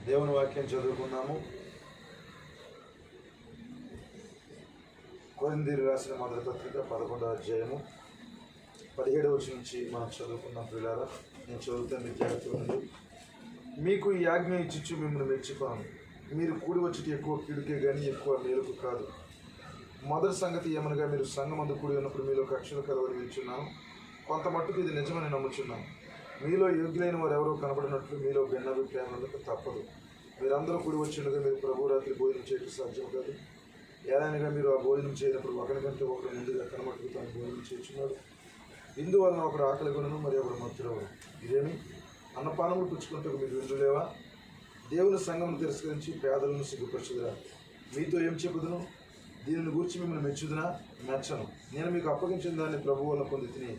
దేవుని వాక్యం చదువుకున్నాము. కొరింథీయులకు రాసిన మొదటి పత్రిక 11వ అధ్యాయము 17వ వచనం నుంచి మనం చదువుకున్నాం. పిల్లారా, నేను చదువుతాను విద్యార్థుల నుండి. మీకు ఈ ఆజ్ఞ ఇచ్చిచ్చు మిమ్మల్ని మెచ్చుకోను, మీరు కూడి వచ్చి ఎక్కువ కీడుకే కానీ ఎక్కువ మేలుకు కాదు. మొదటి సంగతి ఏమనగా, మీరు సంఘమందు కూడి ఉన్నప్పుడు మీలో కక్షలు కలవని వింటున్నాను. కొంత మట్టుకు ఇది నిజమని నమ్ముచున్నాను. మీలో యోగ్యులైన వారు ఎవరో కనబడినట్లు మీలో భిన్నాభిప్రాయాలకు తప్పదు. మీరందరూ కూడి వచ్చినగా మీరు ప్రభు రాత్రి భోజనం చేయడం సాధ్యం కాదు. ఏదైనా మీరు ఆ భోజనం చేయనప్పుడు ఒకరికంటే ఒకరు ముందుగా కనబడుతూ తాను భోజనం చేస్తున్నారు. ఇందువలన ఒకడు ఆకలి కొనను, మరి ఒకడు మత్తురవడు. ఇదేమి అన్నపానములు పుచ్చుకుంటూ మీరు విందులేవా? దేవుని సంఘమును తిరస్కరించి పేదలను సిగ్గుపరచుదురా? మీతో ఏం చెప్పుదును? దీనిని గూర్చి మిమ్మల్ని మెచ్చుదునా? మెచ్చను. నేను మీకు అప్పగించిన దాన్ని ప్రభు వల్ల పొంది తిని,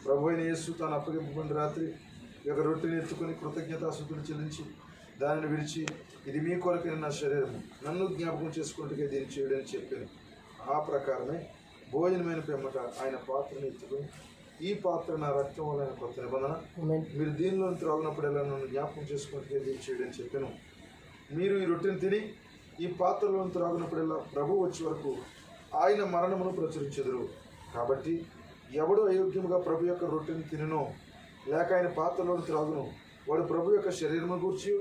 ప్రభు అయిన యేసు తాను అప్పగింపబడిన రాత్రి ఒక రొట్టెని ఎత్తుకొని కృతజ్ఞతాస్తుతులు చెల్లించి దానిని విడిచి, ఇది మీ కొరకైన నా శరీరము, నన్ను జ్ఞాపకం చేసుకున్నట్టుగా దీన్ని చేయడని చెప్పాను. ఆ ప్రకారమే భోజనమైన పిమ్మట ఆయన పాత్రను ఎత్తుకొని, ఈ పాత్ర నా రక్తం వల్ల కొత్త నిబంధన, మీరు దీనిలో త్రాగినప్పుడల్లా నన్ను జ్ఞాపకం చేసుకున్నట్టుగా దీన్ని చేయడని చెప్పాను. మీరు ఈ రొట్టెని తిని ఈ పాత్రలో త్రాగినప్పుడల్లా ప్రభు వచ్చే వరకు ఆయన మరణమును ప్రచురించెదరు. కాబట్టి ఎవడు అయోగ్యముగా ప్రభు యొక్క రొట్టెని తిననో లేక ఆయన పాత్రలో త్రాగును, వాడు ప్రభు యొక్క శరీరమును గూర్చి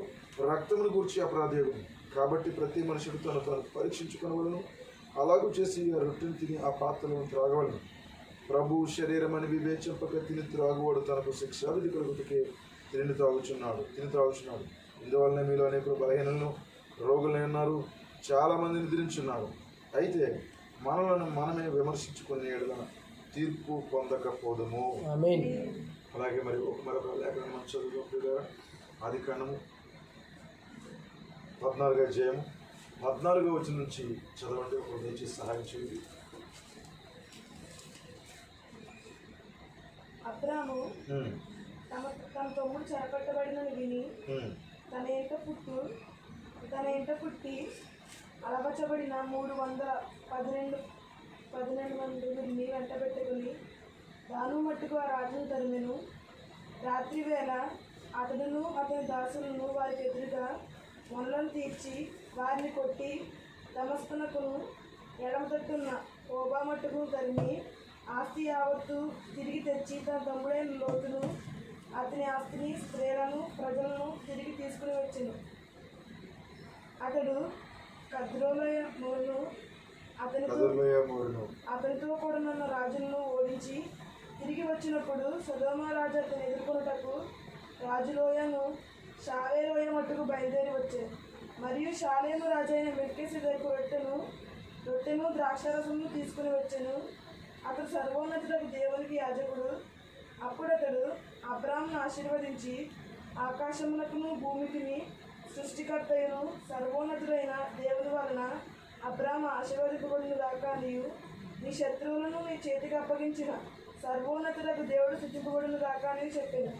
రక్తమును గూర్చి అపరాధేయుడు. కాబట్టి ప్రతి మనుషుడు తను పరీక్షించుకునవలను, అలాగూ చేసి ఆ రొట్టెని తిని ఆ పాత్రలను త్రాగవలను. ప్రభు శరీరం అని వివేచింపక తిని త్రాగువాడు తనకు శిక్షావిధి కలుగుటకే తిని త్రాగుచున్నాడు. ఇందువలన మీలో అనేకులు బలహీనలను రోగులై ఉన్నారు, చాలామంది నిద్రించున్నారు. అయితే మనలను మనమే విమర్శించుకునే ఎడల తీర్పు పొందకపోదుము. అలాగే మరొక లేఖనం మనం చదువుకుంటుగా ఆదికాండము 14వ అధ్యాయం 14వ వచనం నుంచి చదవండి. ఒక దయచేసి సహాయం చేయండి. అబ్రాము తన తమ్ముడు చెరపట్టబడినని విని తన ఇంట పుట్టి అలపరచబడిన 312 మందిని వెంటబెట్టుకుని దాను మట్టుకు ఆ రాజును తరిమెను. రాత్రి వేళ అతడును అతని దాసులను వారికి ఎదురుగా మొనలను తీర్చి వారిని కొట్టి దమస్కునకును ఎడమ తట్టున్న ఓబా మట్టుకు తరిమి ఆస్తి యావత్తు తిరిగి తెచ్చి తన తమ్ముడైన లోతును అతని ఆస్తిని, స్త్రీలను, ప్రజలను తిరిగి తీసుకుని వచ్చెను. అతడు కద్రోలయమును అతనితో కూడా ఉన్న రాజులను ఓడించి తిరిగి వచ్చినప్పుడు సొదొమ రాజు అతను ఎదుర్కొనుటకు రాజులోయను షావేలోయ మట్టుకు బయలుదేరి వచ్చాను. మరియు షాలేము రాజైన మెల్కీసెదెకు రొట్టెను ద్రాక్షారసమును తీసుకుని వచ్చాను. అతడు సర్వోన్నతులకు దేవునికి యాజకుడు. అప్పుడు అతడు అబ్రామును ఆశీర్వదించి, ఆకాశమునకును భూమికిని సృష్టికర్తయును సర్వోన్నతుడైన దేవుని వలన అబ్రాము ఆశీర్వదింపబడిన దాకా నీ శత్రువులను నీ చేతికి అప్పగించిన సర్వోన్నతులకు దేవుడు స్తుతింపబడిన దాకా అని చెప్పాను.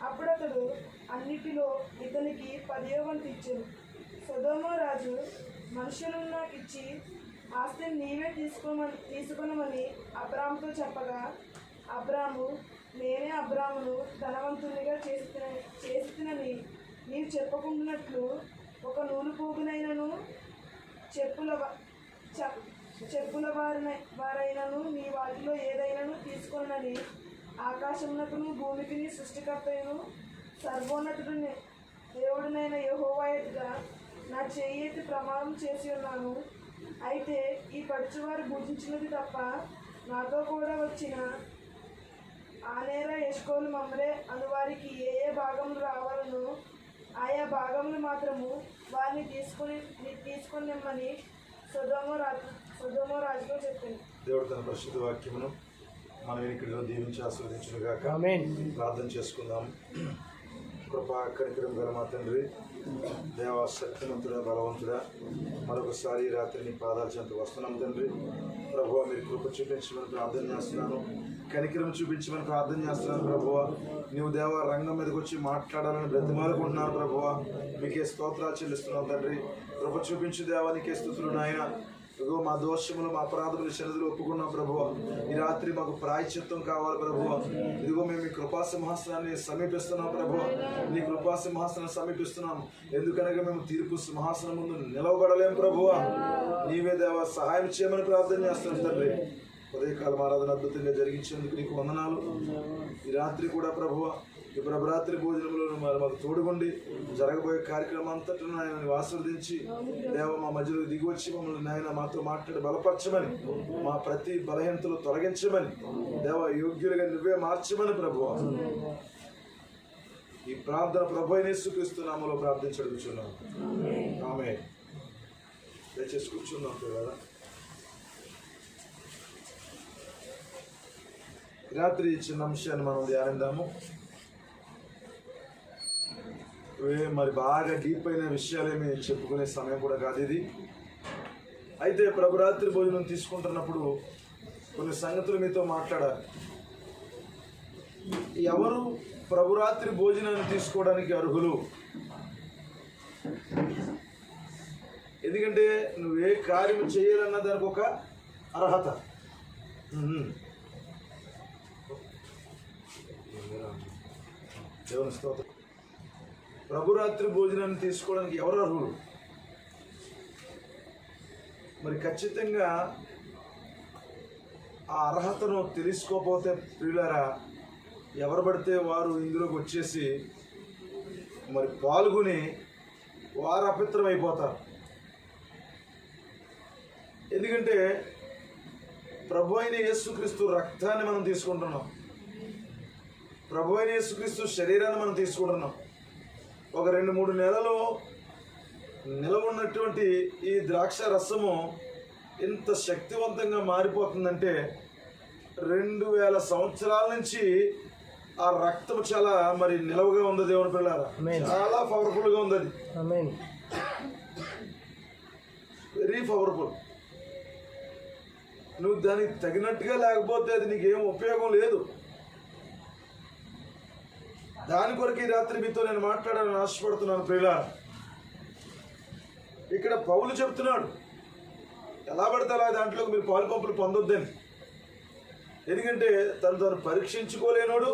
అప్పుడు అతడు అన్నిటిలో ఇతనికి 10వ వంతు ఇచ్చాను. సొదొమ రాజు మనుషులను నాకు ఇచ్చి ఆస్తిని నీవే తీసుకొనమని అబ్రాముతో చెప్పగా, అబ్రాము, నేనే అబ్రామును ధనవంతునిగా చేస్తునని నీవు చెప్పకుండానట్లు ఒక నూలు పోగునైనను చెప్పుల వారైనను నీ వాటిలో ఏదైనాను తీసుకొనని ఆకాశమునకును భూమికిని సృష్టికర్తయును సర్వోన్నతుడిని దేవుడినైన యెహోవా ఎదుట నా చెయ్యి ఎత్తి ప్రమాణం చేసి ఉన్నాను. అయితే ఈ పడుచువారు భుజించినది తప్ప నాతో కూడా వచ్చిన ఆనేర, ఎష్కోలు, మమ్రే అనువారికి ఏ భాగములు రావాలను ఆయా భాగములు మాత్రము వారిని తీసుకొనిమ్మని సొదొమ రాజుతో చెప్పాను. దేవుడు తన పరిశుద్ధ వాక్యమును మనం ఇక్కడ దీవించి ఆస్వాదించునుగాక. ప్రార్థన చేసుకుందాం. కృపా కనికరం గల మా తండ్రి, దేవా శక్తివంతుడా, బలవంతుడా, మరొకసారి రాత్రి నీ పాదాల చెంత వస్తున్నాం తండ్రి. ప్రభువా, మీరు కృప చూపించమని ప్రార్థన చేస్తున్నాను, కనికరం చూపించమని ప్రార్థన చేస్తున్నాను. ప్రభువా, నీవు దేవా రంగం మీదకి వచ్చి మాట్లాడాలని బ్రతిమాలుకుంటున్నాను. ప్రభువా, మీకే స్తోత్రాలు చెల్లిస్తున్నాను తండ్రి. కృప చూపించు దేవా, నీకే స్తుతులు నాయన. ఇదిగో మా దోషములు మా అపరాధములు శరదులు ఒప్పుకున్నాం ప్రభువా. ఈ రాత్రి మాకు ప్రాయశ్చిత్తం కావాలి ప్రభువా. ఇదిగో మేము ఈ కృపా సింహాసనాన్ని సమీపిస్తున్నాం ప్రభువా. నీ కృపా సింహాసనం సమీపిస్తున్నాం. ఎందుకనగా మేము తీర్పు సింహాసనం ముందు నిలవబడలేం ప్రభువా. నీవే దేవా సహాయం చేయమని ప్రార్థన చేస్తున్నాం తండ్రి. ఉదయకాలం ఆరాధన అద్భుతంగా జరిగించేందుకు నీకు వందనాలు. ఈ రాత్రి కూడా ప్రభువా ఈ ప్రభరాత్రి భోజనంలో మాకు తోడుగుండి జరగబోయే కార్యక్రమం అంతటా ఆయన ఆశీర్వదించి దేవ మా మధ్యలో దిగి వచ్చి మమ్మల్ని నాయన మాతో మాట్లాడి బలపరచమని, మా ప్రతి బలహీనతలు తొలగించమని దేవ యోగ్యులుగా నువ్వే మార్చమని ప్రభువా. ఈ ప్రార్థన ప్రభు యేసుక్రీస్తు నామములో ప్రార్థించడుచున్నాం. ఆమేన్. దయచేసి కూర్చున్నాం కదా. రాత్రి చిన్న అంశాన్ని మనం ధ్యానిద్దాము. మరి బాగా డీప్ అయిన విషయాలేమి చెప్పుకునే సమయం కూడా కాదు ఇది. అయితే ప్రభురాత్రి భోజనం తీసుకుంటున్నప్పుడు కొన్ని సంగతులు మీతో మాట్లాడాలి. ఎవరు ప్రభురాత్రి భోజనాన్ని తీసుకోవడానికి అర్హులు? ఎందుకంటే నువ్వే కార్యం చేయాలన్న దానికి ఒక అర్హత. దేవుని స్తోత్రం. ప్రభురాత్రి భోజనాన్ని తీసుకోవడానికి ఎవరు అర్హులు? మరి ఖచ్చితంగా ఆ అర్హతను తెలుసుకోకపోతే ప్రియులారా ఎవరు పడితే వారు ఇందులోకి వచ్చేసి మరి పాల్గొని వారు అపవిత్రం అయిపోతారు. ఎందుకంటే ప్రభు అయిన యేసుక్రీస్తు రక్తాన్ని మనం తీసుకుంటున్నాం, ప్రభు అయిన యేసుక్రీస్తు శరీరాన్ని మనం తీసుకుంటున్నాం. ఒక 2-3 నెలలు నిలవ ఉన్నటువంటి ఈ ద్రాక్ష రసము ఎంత శక్తివంతంగా మారిపోతుందంటే 2000 సంవత్సరాల నుంచి ఆ రక్తం చాలా మరి నిలవగా ఉంది. దేవుని పిల్లారా, చాలా పవర్ఫుల్ గా ఉంది. అది వెరీ పవర్ఫుల్. నువ్వు దానికి తగినట్టుగా లేకపోతే అది నీకేం ఉపయోగం లేదు. దాని కొరకు ఈ రాత్రి మీతో నేను మాట్లాడాలని ఆశపడుతున్నాను ప్రియులారా. ఇక్కడ పౌలు చెప్తున్నాడు ఎలా పడితే అలా దాంట్లోకి మీరు పాలు పంపులు పొందొద్దని. ఎందుకంటే తను పరీక్షించుకోలేనోడు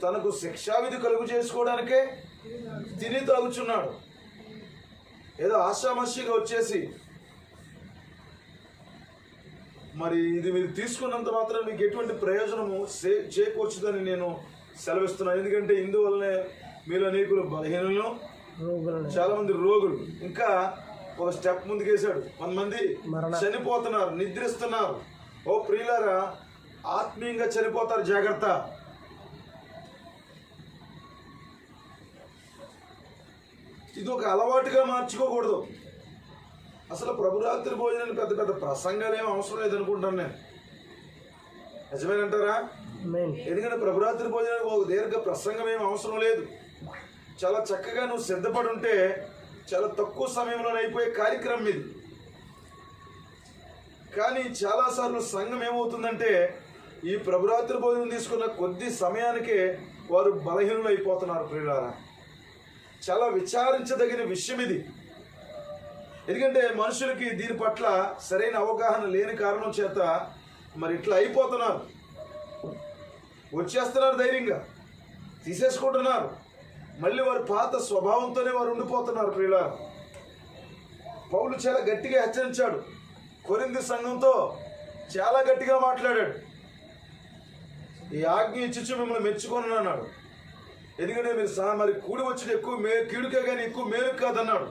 తనకు శిక్షావిధి కలుగు చేసుకోవడానికే తిని తాగుచున్నాడు. ఏదో ఆశామషిగా వచ్చేసి మరి ఇది మీరు తీసుకున్నంత మాత్రం మీకు ఎటువంటి ప్రయోజనము చేకూర్చుదని నేను సెలవిస్తున్నాను. ఎందుకంటే ఇందువల్లనే మీలో అనేకులు బలహీనులు, చాలా మంది రోగులు, ఇంకా ఒక స్టెప్ ముందుకేశాడు, కొంతమంది చనిపోతున్నారు, నిద్రిస్తున్నారు. ఓ ప్రియులారా, ఆత్మీయంగా చనిపోతారు, జాగ్రత్త. ఇది ఒక అలవాటుగా మార్చుకోకూడదు. అసలు ప్రభురాత్రి భోజనాన్ని పెద్ద పెద్ద ప్రసంగాలు ఏమి అవసరం లేదనుకుంటాను నేను. నిజమేనంటారా? ఎందుకంటే ప్రభురాత్రి భోజనానికి ఒక దీర్ఘ ప్రసంగం ఏమి అవసరం లేదు. చాలా చక్కగా నువ్వు సిద్ధపడి ఉంటే చాలా తక్కువ సమయంలోనే అయిపోయే కార్యక్రమం ఇది. కానీ చాలాసార్లు సంఘం ఏమవుతుందంటే ఈ ప్రభురాత్రి భోజనం తీసుకున్న కొద్ది సమయానికే వారు బలహీనులు అయిపోతున్నారు. ప్రియులారా, చాలా విచారించదగిన విషయం ఇది. ఎందుకంటే మనుషులకి దీని పట్ల సరైన అవగాహన లేని కారణం చేత మరి ఇట్లా అయిపోతున్నారు. వచ్చేస్తున్నారు, ధైర్యంగా తీసేసుకుంటున్నారు, మళ్ళీ వారి పాత స్వభావంతోనే వారు ఉండిపోతున్నారు. ప్రియులారా, పౌలు చాలా గట్టిగా హెచ్చరించాడు. కొరింథీ సంఘంతో చాలా గట్టిగా మాట్లాడాడు. ఈ ఆజ్ఞ ఇచ్చి మిమ్మల్ని మెచ్చుకొని అన్నాడు. ఎందుకంటే మీరు మరి కూడి వచ్చిన ఎక్కువ కీడుకే కానీ ఎక్కువ మేలు కాదన్నాడు.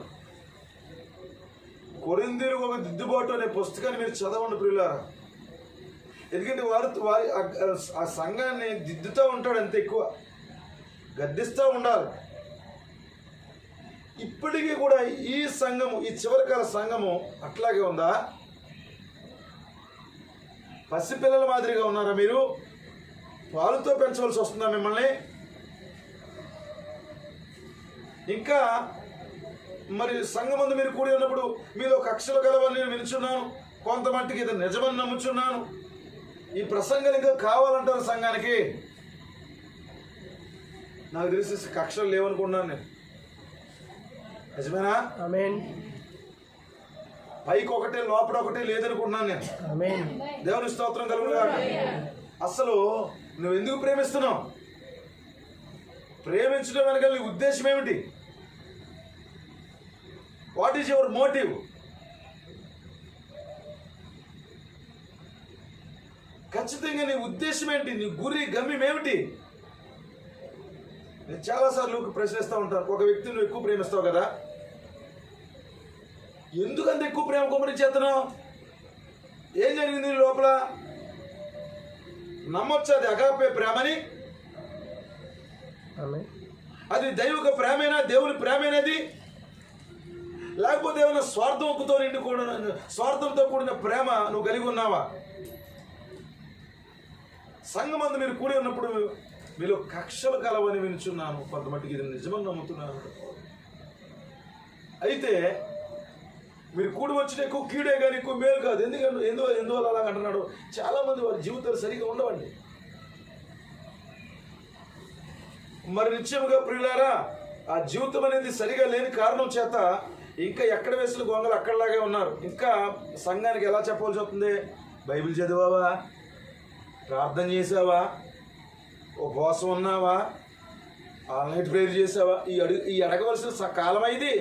కొరింథీయులకు ఒక దిద్దుబాటు అనే పుస్తకాన్ని మీరు చదవండి ప్రియులారా. ఎందుకంటే వారి ఆ సంఘాన్ని దిద్దుతూ ఉంటాడు, అంత ఎక్కువ గద్దిస్తూ ఉండాలి. ఇప్పటికీ కూడా ఈ సంఘము, ఈ చివరికాల సంఘము అట్లాగే ఉందా? పసిపిల్లల మాదిరిగా ఉన్నారా మీరు? పాలుతో పెంచవలసి వస్తుందా మిమ్మల్ని? ఇంకా మరి సంఘమందు మీరు కూడి ఉన్నప్పుడు మీలో కక్షలు గలవని నేను వినుచున్నాను, కొంతమట్టికి ఇది నిజమని నమ్ముచున్నాను. ఈ ప్రసంగం ఇంకా కావాలంటారు సంఘానికి. నాకు తెలిసి కక్షలు లేవనుకున్నాను నేను. నిజమేనా? ఆమేన్. పైకి ఒకటే లోపల ఒకటే లేదనుకుంటున్నాను నేను. దేవుని స్తోత్రం కలుగునుగాక. అసలు నువ్వు ఎందుకు ప్రేమిస్తున్నావు? ప్రేమించడం వెనక నీ ఉద్దేశం ఏమిటి? What is your motive? ఖచ్చితంగా నీ ఉద్దేశం ఏంటి? నీ గురి గమ్యం ఏమిటి? నేను చాలాసార్లు ప్రశ్నిస్తూ ఉంటాను. ఒక వ్యక్తిని నువ్వు ఎక్కువ ప్రేమిస్తావు కదా, ఎందుకంత ఎక్కువ ప్రేమ కుమరించేస్తున్నావు? ఏం జరిగింది నీ లోపల? నమ్మొచ్చు అది అగాపే ప్రేమని? అది దైవిక ప్రేమేనా? దేవుని ప్రేమేనది? లేకపోతే ఏమైనా స్వార్థంతో కూడిన ప్రేమ నువ్వు కలిగి ఉన్నావా? సంఘమందు మీరు కూడి ఉన్నప్పుడు మీలో కక్షలు కలవని వినుచున్నాను. కొంతమట్టుకి ఇది నిజమని నమ్ముతున్నాను. అయితే మీరు కూడి వచ్చిన ఎక్కువ కీడే కానీ ఎక్కువ మేలు కాదు. ఎందువల్ల అలాగ అంటున్నాడు? చాలామంది వారి జీవితాలు సరిగా ఉండవండి. మరి నిశ్చయముగా ప్రియులారా, ఆ జీవితం అనేది సరిగా లేని కారణం చేత ఇంకా ఎక్కడ వేసిన గొంగలు అక్కడలాగే ఉన్నారు. ఇంకా సంఘానికి ఎలా చెప్పవలసి వస్తుంది? బైబిల్ చదివావా? ప్రార్థన చేసావా? ఉపవాసం ఉన్నావా? ఆన్లైన్ ప్రేయర్ చేసావా? ఈ అడగవలసిన కాలం ఇది.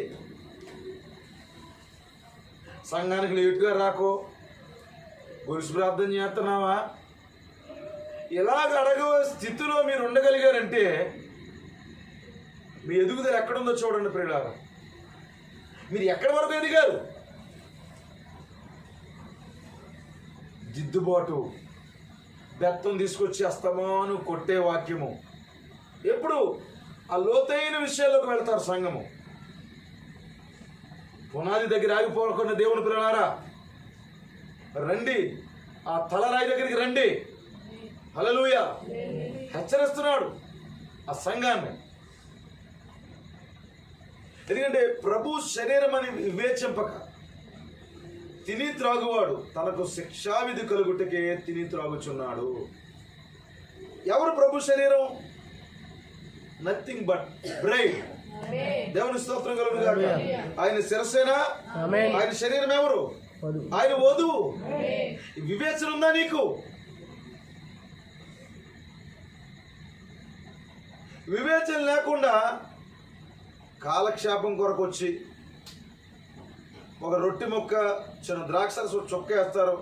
సంఘానికి లేటుగా రాకో, గొలుసు ప్రార్థన చేస్తున్నావా? ఇలాగ అడగవ స్థితిలో మీరు ఉండగలిగారంటే మీ ఎదుగుదల ఎక్కడుందో చూడండి ప్రియులారా. మీరు ఎక్కడి వరకు ఎదిగారు? దిద్దుబాటు, బెత్తం తీసుకొచ్చి అస్తమాను కొట్టే వాక్యము. ఎప్పుడు ఆ లోతైన విషయాల్లోకి వెళ్తారు సంఘము. పునాది దగ్గర ఆగిపోకుండా దేవుని పిల్లలారా రండి, ఆ తలరాయి దగ్గరికి రండి. హల్లెలూయా. హెచ్చరిస్తున్నాడు ఆ సంఘాన్ని. ఎందుకంటే ప్రభు శరీరం అని వివేచింపక తిని త్రాగువాడు తనకు శిక్షావిధి కలుగుటకే తిని త్రాగుచున్నాడు. ఎవరు ప్రభు శరీరం? Nothing but braid. దేవుని స్తోత్రం కలుగునుగాక. ఆయన శిరస్సేనా? ఆయన శరీరం ఎవరు? ఆయన వధువు. వివేచన ఉందా నీకు? వివేచన లేకుండా కాలక్షేపం కొరకు వచ్చి ఒక రొట్టె ముక్క, చిన్న ద్రాక్షరసం చొక్క వేస్తారు.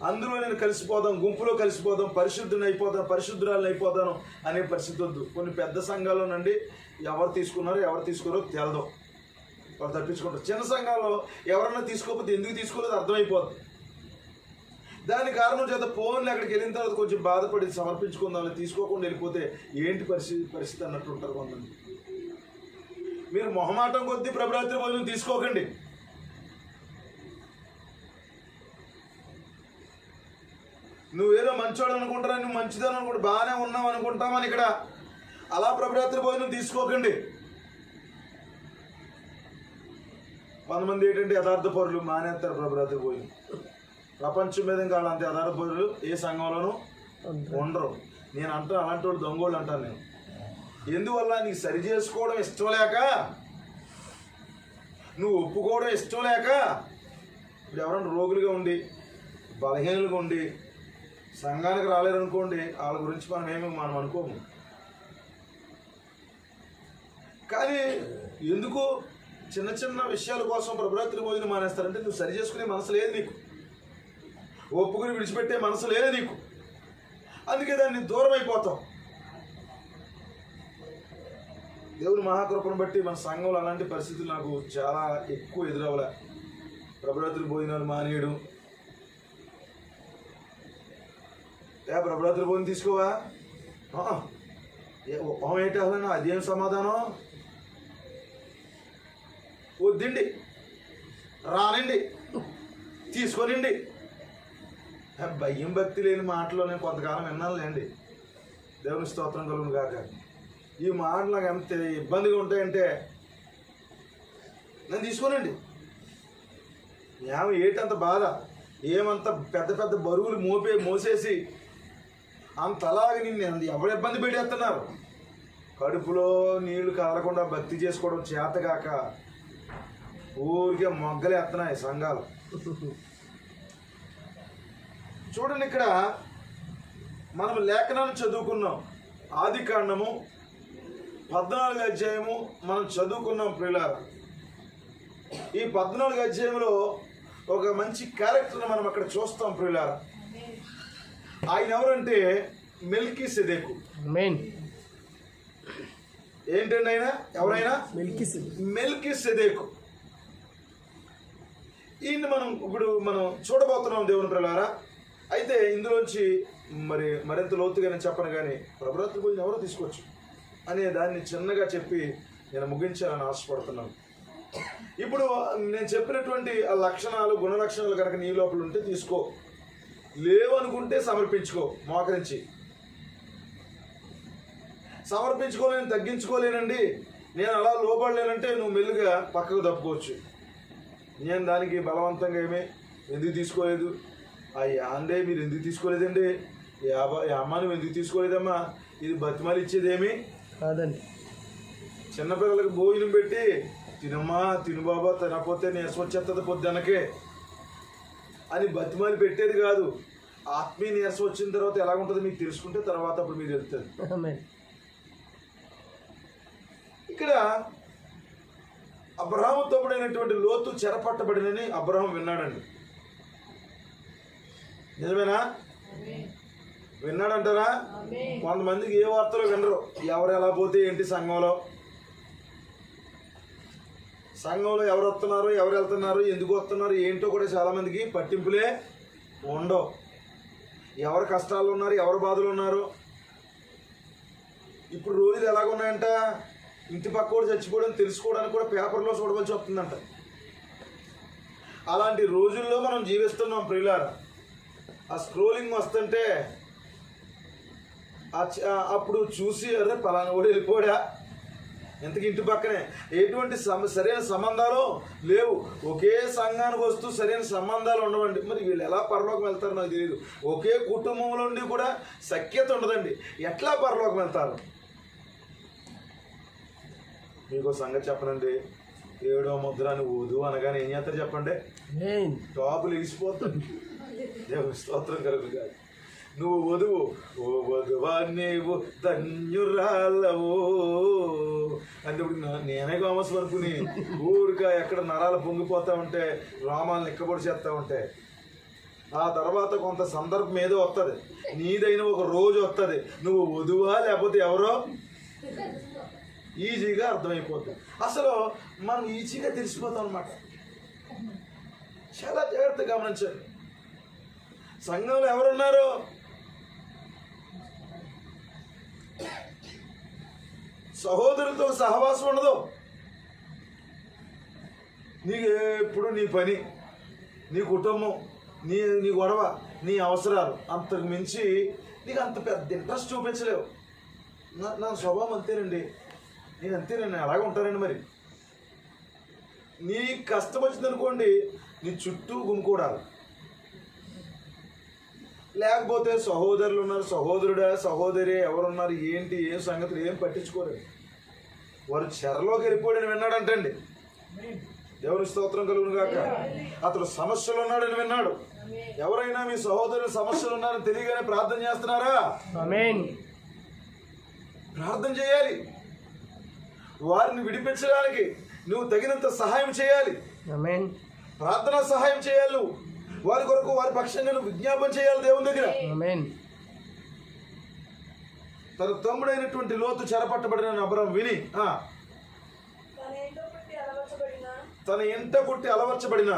అందులో నేను కలిసిపోదాం, గుంపులో కలిసిపోదాం, పరిశుద్ధుని అయిపోతాను, పరిశుద్ధురాలను అయిపోతాను అనే పరిస్థితి వద్దు. కొన్ని పెద్ద సంఘాల్లో నుండి ఎవరు తీసుకున్నారో ఎవరు తీసుకోరో తెలదు, వాళ్ళు తప్పించుకుంటారు. చిన్న సంఘాల్లో ఎవరన్నా తీసుకోకపోతే ఎందుకు తీసుకోలేదు అర్థమైపోద్ది. దాని కారణం చేత ఫోన్లు అక్కడికి వెళ్ళిన తర్వాత కొంచెం బాధపడి సమర్పించుకుందాం, తీసుకోకుండా వెళ్ళిపోతే ఏంటి పరిస్థితి అన్నట్టు ఉంటారు కొంతమంది. మీరు మొహమాటం కొద్దీ ప్రభురాత్రి భోజనం తీసుకోకండి. నువ్వేదో మంచోడు అనుకుంటారా, నువ్వు మంచిదని అనుకుంటా, బాగానే ఉన్నావు అనుకుంటామని ఇక్కడ అలా ప్రభురాత్రి భోజనం తీసుకోకండి. కొంతమంది ఏంటంటే యథార్థ పరులు మానేస్తారు ప్రభురాత్రి భోజనం. ప్రపంచం మీద ఇంకా అంత యథార్థ పరులు ఏ సంఘంలోనూ ఉండరు. నేను అంటాను అలాంటి వాళ్ళు దొంగోళ్ళు అంటాను నేను. ఎందువల్ల? నీకు సరి చేసుకోవడం ఇష్టం లేక, నువ్వు ఒప్పుకోవడం ఇష్టం లేక. ఇప్పుడు ఎవరైనా రోగులుగా ఉండి బలహీనులుగా ఉండి సంఘానికి రాలేరనుకోండి, వాళ్ళ గురించి మనం అనుకోము. కానీ ఎందుకు చిన్న చిన్న విషయాల కోసం ప్రభురాత్రి భోజనం మానేస్తారంటే నువ్వు సరి చేసుకునే మనసు లేదు నీకు, ఒప్పుకుని విడిచిపెట్టే మనసు లేదు నీకు. అందుకే దాన్ని దూరం అయిపోతావు. దేవుని మహాకృపను బట్టి మన సంఘంలో అలాంటి పరిస్థితులు నాకు చాలా ఎక్కువ ఎదురవలే. ప్రభురాత్రి భోజనాలు మానేయడం. ప్రభురాత్రి భోజనం తీసుకోవా? ఏంటి అసలు? అదేం సమాధానం? వద్దండి, రానండి, తీసుకోనండి. భయం భక్తి లేని మాటలో నేను కొంతకాలం విన్నానులేండి. దేవుని స్తోత్రం కలుగును గాక. ఈ మాటలు నాకు ఎంత ఇబ్బందిగా ఉంటాయంటే నేను తీసుకోనండి. ఏటంత బాధ, ఏమంత పెద్ద పెద్ద బరువులు మోసేసి అంతలాగా నిన్ను ఎవరు ఇబ్బంది పెట్టేస్తున్నారు? కడుపులో నీళ్లు కదలకుండా భక్తి చేసుకోవడం చేతగాక ఊరికే మొగ్గలేస్తున్నాయి సంఘాలు. చూడండి, ఇక్కడ మనం లేఖనాన్ని చదువుకున్నాం. ఆది కాండము 14 అధ్యాయము మనం చదువుకున్నాం ప్రియులారా. ఈ 14 అధ్యాయంలో ఒక మంచి క్యారెక్టర్ని మనం అక్కడ చూస్తాం ప్రియులారా. ఆయన ఎవరంటే మెల్కీసెదెకు. ఏంటండి ఆయన? ఎవరైనా మెల్కీసెదెకు. ఈయన్ని మనం చూడబోతున్నాం దేవుని ప్రియులారా. అయితే ఇందులోంచి మరింత లోతుగా నేను చెప్పను, కానీ ప్రభురాత్రి గురించి ఎవరో తీసుకోవచ్చు అనే దాన్ని చిన్నగా చెప్పి నేను ముగించాలని ఆశపడుతున్నాను. ఇప్పుడు నేను చెప్పినటువంటి ఆ లక్షణాలు, గుణలక్షణాలు కనుక నీ లోపల ఉంటే తీసుకో, లేవనుకుంటే సమర్పించుకో. మోకరించి సమర్పించుకోలేని, తగ్గించుకోలేనండి, నేను అలా లోపడలేనంటే నువ్వు మెల్లుగా పక్కకు తప్పుకోవచ్చు. నేను దానికి బలవంతంగా ఎందుకు తీసుకోలేదు, అందే మీరు ఎందుకు తీసుకోలేదండి, అమ్మ నువ్వు ఎందుకు తీసుకోలేదమ్మా, ఇది బతిమాలు ఇచ్చేదేమి కాదండి. చిన్నపిల్లలకు భోజనం పెట్టి తినమ్మా, తిను బాబా, తినకపోతే నీరసం వచ్చేస్తుంది పొద్దున్నకే అని బతిమాలి పెట్టేది కాదు. ఆత్మీయ నీరసం వచ్చిన తర్వాత ఎలా ఉంటుందో మీకు తెలుసుకుంటే తర్వాత అప్పుడు మీరు వెళ్తుంది. ఇక్కడ అబ్రహాము తమ్ముడైనటువంటి లోతు చెరపట్టబడినని అబ్రహాం విన్నాడండి. నిజమేనా? విన్నాడంటారా? కొంతమందికి ఏ వార్తలు వినరు. ఎవరు ఎలా పోతే ఏంటి, సంఘంలో ఎవరు వస్తున్నారు, ఎవరు వెళ్తున్నారు, ఎందుకు వస్తున్నారు ఏంటో కూడా చాలామందికి పట్టింపులే ఉండవు. ఎవరు కష్టాలు ఉన్నారు, ఎవరు బాధలు ఉన్నారు. ఇప్పుడు రోజులు ఎలాగున్నాయంట, ఇంటి పక్కోడు చచ్చిపోవడం తెలుసుకోవడానికి కూడా పేపర్లో చూడవలసి వస్తుందంట. అలాంటి రోజుల్లో మనం జీవిస్తున్నాం ప్రియులారా. ఆ స్క్రోలింగ్ వస్తుంటే అప్పుడు చూసి అరే పలానా కూడా వెళ్ళిపోడా, ఇంతకు ఇంటి పక్కనే ఎటువంటి సరైన సంబంధాలు లేవు. ఒకే సంఘానికి వస్తూ సరైన సంబంధాలు ఉండవండి. మరి వీళ్ళు ఎలా పరలోకం వెళ్తారో నాకు తెలియదు. ఒకే కుటుంబంలో నుండి కూడా సఖ్యత ఉండదండి. ఎట్లా పరలోకం వెళ్తారు? మీకు సంగతి చెప్పనండి. 7వ ముద్ర అని ఊదు అనగానే ఏం చేస్తారు చెప్పండి? టాపులు వేసిపోతాడు. దేవుని స్తోత్రం కలుగు కాదు. నువ్వు వధువు, ఓ వధువా నీవు ధన్యురాలవో అంటే ఇప్పుడు నేనే కామర్స్ వరకుని ఊరిగా ఎక్కడ నరాలు పొంగిపోతా ఉంటే, రోమాలను ఎక్కబడి చేస్తూ ఉంటే, ఆ తర్వాత కొంత సందర్భం ఏదో వస్తుంది, నీదైన ఒక రోజు వస్తుంది, నువ్వు వధువా లేకపోతే ఎవరో ఈజీగా అర్థమైపోతుంది. అసలు మనం ఈజీగా తెలిసిపోతాం అన్నమాట. చాలా జాగ్రత్తగా గమనించండి. సంఘంలో ఎవరున్నారు? సహోదరులతో సహవాసం ఉండదు. నీకు ఎప్పుడు నీ పని, నీ కుటుంబం, నీ గొడవ, నీ అవసరాలు, అంతకు మించి నీకు అంత పెద్ద ఇంట్రెస్ట్ చూపించలేవు. నా స్వభావం అంతేనండి, నేను అలాగే ఉంటానండి. మరి నీ కష్టం వచ్చిందనుకోండి, నీ చుట్టూ గుమికూడాలి. లేకపోతే సహోదరులు ఉన్నారు, సహోదరుడా సహోదరి ఎవరున్నారు, ఏంటి ఏం సంగతులు ఏం పట్టించుకోలేదు. వారు చెరలోకి వెళ్ళిపోయాడని విన్నాడంటండి. దేవుని స్తోత్రం కలుగును గాక. అతడు సమస్యలు ఉన్నాడని విన్నాడు. ఎవరైనా మీ సహోదరులు సమస్యలు ఉన్నారని తెలియగానే ప్రార్థన చేస్తున్నారా? ప్రార్థన చేయాలి. వారిని విడిపించడానికి నువ్వు తగినంత సహాయం చేయాలి. ప్రార్థన సహాయం చేయాలి. నువ్వు వారి కొరకు, వారి పక్షంగా నువ్వు విజ్ఞాపన చేయాలి దేవుని దగ్గర. తన తమ్ముడైనటువంటి లోతు చెరపట్టబడిన అబ్రహాము విని తన ఎంట పుట్టి అలవర్చబడిన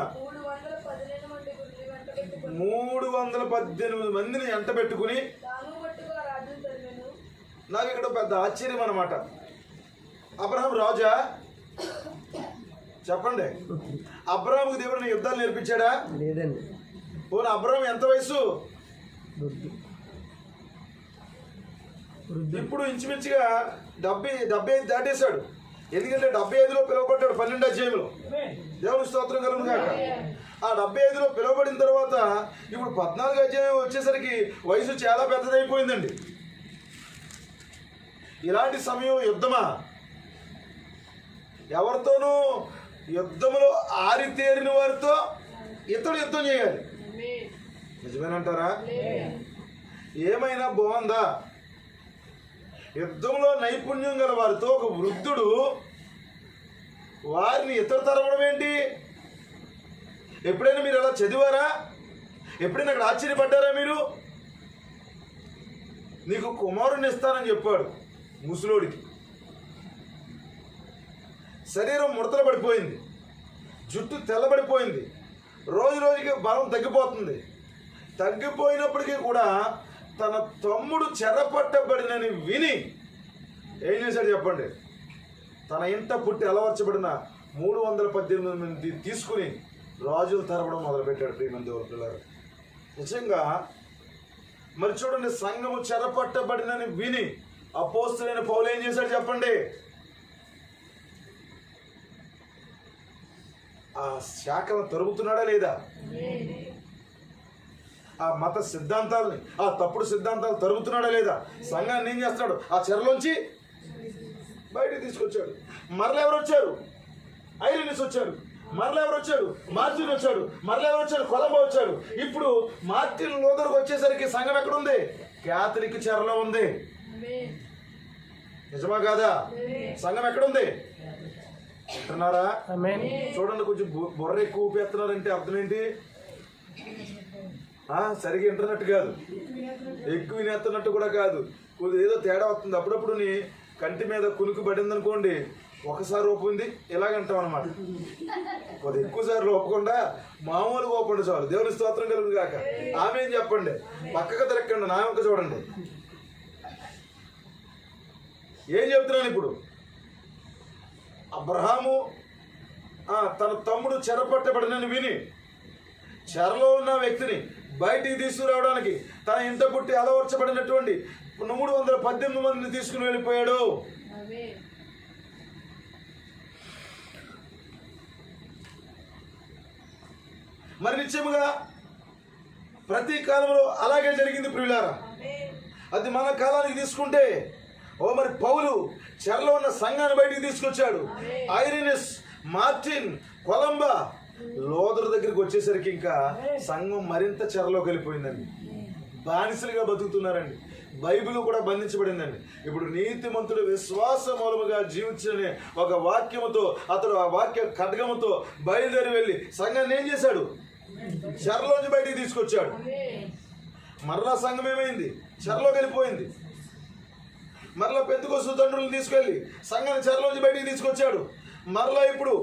318 మందిని ఎంట పెట్టుకుని, నాకు ఇక్కడ పెద్ద ఆశ్చర్యం అన్నమాట. అబ్రహాం రాజా? చెప్పండి. అబ్రహాముకు దేవుడు యుద్ధాలు నేర్పించాడా? లేదండి. పోనీ అబ్రహాం ఎంత వయసు? ఇప్పుడు ఇంచుమించుగా 75 దాటేశాడు. ఎందుకంటే 75లో పిలువబడ్డాడు 12వ అధ్యాయంలో. దేవుని స్తోత్రం కలుగును గాక. ఆ 75లో పిలువబడిన తర్వాత ఇప్పుడు 14వ అధ్యాయం వచ్చేసరికి వయసు చాలా పెద్దదైపోయిందండి. ఇలాంటి సమయం యుద్ధమా? ఎవరితోనూ యుద్ధంలో ఆరితేరిన వారితో ఇతడు యుద్ధం చేయాలి. నిజమేనంటారా? ఏమైనా బాగుందా? యుద్ధంలో నైపుణ్యం గల వారితో ఒక వృద్ధుడు వారిని ఇతర తరవడం ఏంటి? ఎప్పుడైనా మీరు అలా చదివారా? ఎప్పుడైనా అక్కడ ఆశ్చర్యపడ్డారా మీరు? నీకు కుమారుని ఇస్తానని చెప్పాడు ముసలోడికి. శరీరం ముడతలు పడిపోయింది, జుట్టు తెల్లబడిపోయింది, రోజు రోజుకి బలం తగ్గిపోతుంది. తగ్గిపోయినప్పటికీ కూడా తన తమ్ముడు చెరపట్టబడినని విని ఏం చేశాడు చెప్పండి? తన ఇంట పుట్టి అలవర్చబడిన 318 మంది తీసుకుని రాజులు తరవడం మొదలుపెట్టాడు. ప్రియమైన దేవుని పిల్లలు, నిజంగా మరి చూడండి, సంఘము చెరపట్టబడినని విని అపోస్తలుడైన పౌలు ఏం చేశాడు చెప్పండి? ఆ శాఖను తరుగుతున్నాడా లేదా? ఆ మత సిద్ధాంతాలని, ఆ తప్పుడు సిద్ధాంతాలు తరుగుతున్నాడా లేదా? సంఘాన్ని ఏం చేస్తున్నాడు? ఆ చెరలోంచి బయటికి తీసుకొచ్చాడు. మరలా ఎవరు వచ్చారు? ఐరినిస్ వచ్చాడు. మరలా ఎవరు వచ్చాడు? మార్టిన్ వచ్చాడు. మరలా ఎవరు వచ్చాడు? కొలంబో వచ్చాడు. ఇప్పుడు మార్టిన్ లూథర్కి వచ్చేసరికి సంఘం ఎక్కడుంది? క్యాథలిక్ చెరలో ఉంది. నిజమా కాదా? సంఘం ఎక్కడుంది అంటున్నారా? చూడండి, కొంచెం బుర్ర ఎక్కువ ఊపేస్తున్నారంటే అర్థం ఏంటి? సరిగా ఇంటర్నెట్ కాదు, ఎక్కువ వినేస్తున్నట్టు కూడా కాదు, కొద్దిగా ఏదో తేడా వస్తుంది. అప్పుడప్పుడు నీ కంటి మీద కునుకు పడింది అనుకోండి, ఒకసారి ఊపింది ఇలాగంటాం అనమాట. కొద్దిగా ఎక్కువసార్లు ఒప్పకుండా మామూలుగా ఓపండి చాలు. దేవుని స్తోత్రం కలుగు కాక. ఆమె ఏం చెప్పండి? పక్కకు తిరగండి, నా యొక్క చూడండి. ఏం చెప్తున్నాను ఇప్పుడు? అబ్రహాము తన తమ్ముడు చెరపట్టబడినని విని చెరలో ఉన్న వ్యక్తిని బయటికి తీసుకురావడానికి తన ఇంట పుట్టి అలవర్చబడినటువంటి 318 మందిని తీసుకుని వెళ్ళిపోయాడు. మరి నిత్యముగా ప్రతి కాలంలో అలాగే జరిగింది ప్రియులారా. అది మన కాలానికి తీసుకుంటే మరి పౌలు చెరలో ఉన్న సంఘాన్ని బయటికి తీసుకొచ్చాడు. ఐరినిస్, మార్టిన్, కొలంబా, లూథర్ దగ్గరికి వచ్చేసరికి ఇంకా సంఘం మరింత చెరలోకి వెళ్ళిపోయిందండి. బానిసలుగా బతుకుతున్నారండి. బైబిల్ కూడా బంధించబడిందండి. ఇప్పుడు నీతిమంతుడు విశ్వాస మూలముగా జీవించని ఒక వాక్యముతో అతడు ఆ వాక్య ఖడ్గముతో బయలుదేరి వెళ్ళి సంఘాన్ని ఏం చేశాడు? చెరలోంచి బయటికి తీసుకొచ్చాడు. మరలా సంఘం ఏమైంది? చెరలోకి వెళ్ళిపోయింది. మరలా పెంతెకొస్తు తండ్రులను తీసుకెళ్ళి సంఘాన్ని చెరలోంచి బయటికి తీసుకొచ్చాడు. మరలా ఇప్పుడు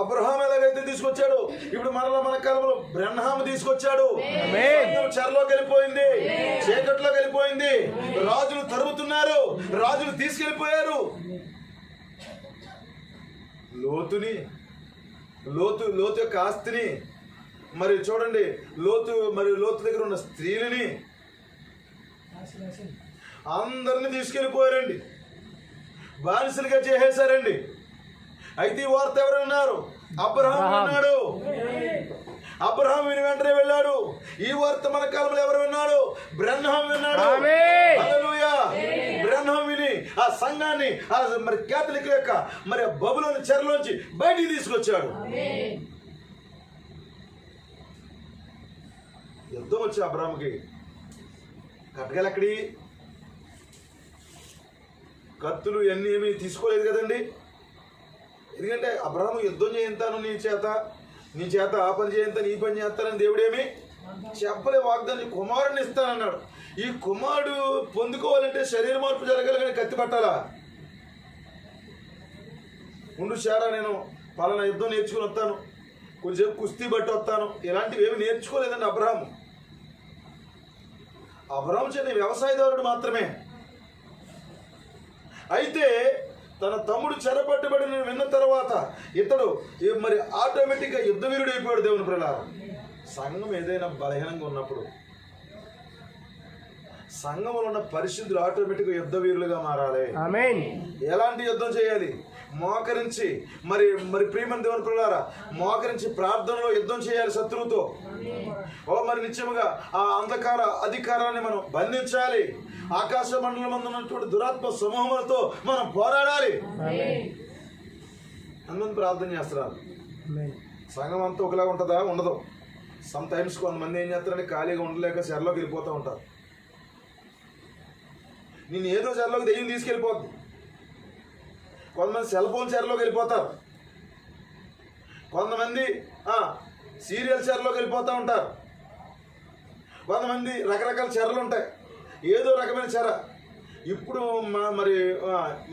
అబ్రహాం ఎలాగైతే తీసుకొచ్చాడు, ఇప్పుడు మరలా మన కాలంలో బ్రహ్నాము తీసుకొచ్చాడు. చెరలోకి వెళ్ళిపోయింది, చీకట్లోకి వెళ్ళిపోయింది. రాజులు తరుగుతున్నారు, రాజులు తీసుకెళ్ళిపోయారు. లోతు యొక్క ఆస్తిని, మరి చూడండి, లోతు దగ్గర ఉన్న స్త్రీలని అందరినీ తీసుకెళ్ళిపోయారండి, బానిసలుగా చేసేశారండి. అయితే ఈ వార్త ఎవరు విన్నారు? అబ్రహాం విన్నాడు. అబ్రహాం విని వెంటనే వెళ్ళాడు. ఈ వార్త మన కాలంలో ఎవరు విన్నాడు? బ్రహ్నాం విన్నాడు. హల్లెలూయా. బ్రహ్నాం విని ఆ సంఘాన్ని మరి క్యాథలిక్ యొక్క మరి బబులోని చెరలోంచి బయటికి తీసుకొచ్చాడు. యుద్ధం వచ్చి అబ్రహాంకి కట్టగలు ఎక్కడి? కత్తులు ఎన్ని ఏమీ తీసుకోలేదు కదండి. ఎందుకంటే అబ్రహాము యుద్ధం చేయిస్తాను నీ చేత ఆ పని చేయిస్తాను, ఈ పని చేస్తానని దేవుడేమి చెప్పలే. వాగ్దానం కుమారుడిని ఇస్తానన్నాడు. ఈ కుమారుడు పొందుకోవాలంటే శరీర మార్పు జరగాలి, కానీ కత్తి పట్టాలా? ముందు శారా నేను పలానా యుద్ధం నేర్చుకుని వస్తాను, కొంచెం కుస్తీ బట్టి వస్తాను, ఇలాంటివి ఏమి నేర్చుకోలేదండి అబ్రహాము. అబ్రహాము చిన్న వ్యవసాయదారుడు మాత్రమే. అయితే తన తమ్ముడు చెరపట్టబడిన విన్న తర్వాత ఇతడు మరి ఆటోమేటిక్గా యుద్ధవీరుడు అయిపోయాడు. దేవుని ప్రజలారా, సంఘం ఏదైనా బలహీనంగా ఉన్నప్పుడు సంఘంలో ఉన్న పరిశుద్ధులు ఆటోమేటిక్గా యుద్ధవీరులుగా మారాలి. ఆమేన్. ఎలాంటి యుద్ధం చేయాలి? మోకరించి మరి ప్రియమైన దేవుని ప్రజలారా, మోకరించి ప్రార్థనలో యుద్ధం చేయాలి శత్రువుతో. మరి నిత్యముగా ఆ అంధకార అధికారాన్ని మనం బంధించాలి. ఆకాశ మండలం మందు ఉన్నటువంటి దురాత్మ సమూహములతో మనం పోరాడాలి. అందరం ప్రార్థన చేస్తున్నారు. సంఘం అంతా ఒకలాగా ఉంటుందా? ఉండదు. సమ్ టైమ్స్ కొంతమంది ఏం చేస్తారంటే ఖాళీగా ఉండలేక చెరలోకి వెళ్ళిపోతూ ఉంటారు. నేను ఏదో చెరలోకి దెయ్యం తీసుకెళ్ళిపోద్ది. కొంతమంది సెల్ ఫోన్ చెరలోకి వెళ్ళిపోతారు. కొంతమంది సీరియల్ చెరలోకి వెళ్ళిపోతూ ఉంటారు. కొంతమంది రకరకాల చెరలు ఉంటాయి. ఏదో రకమైన చెర. ఇప్పుడు మరి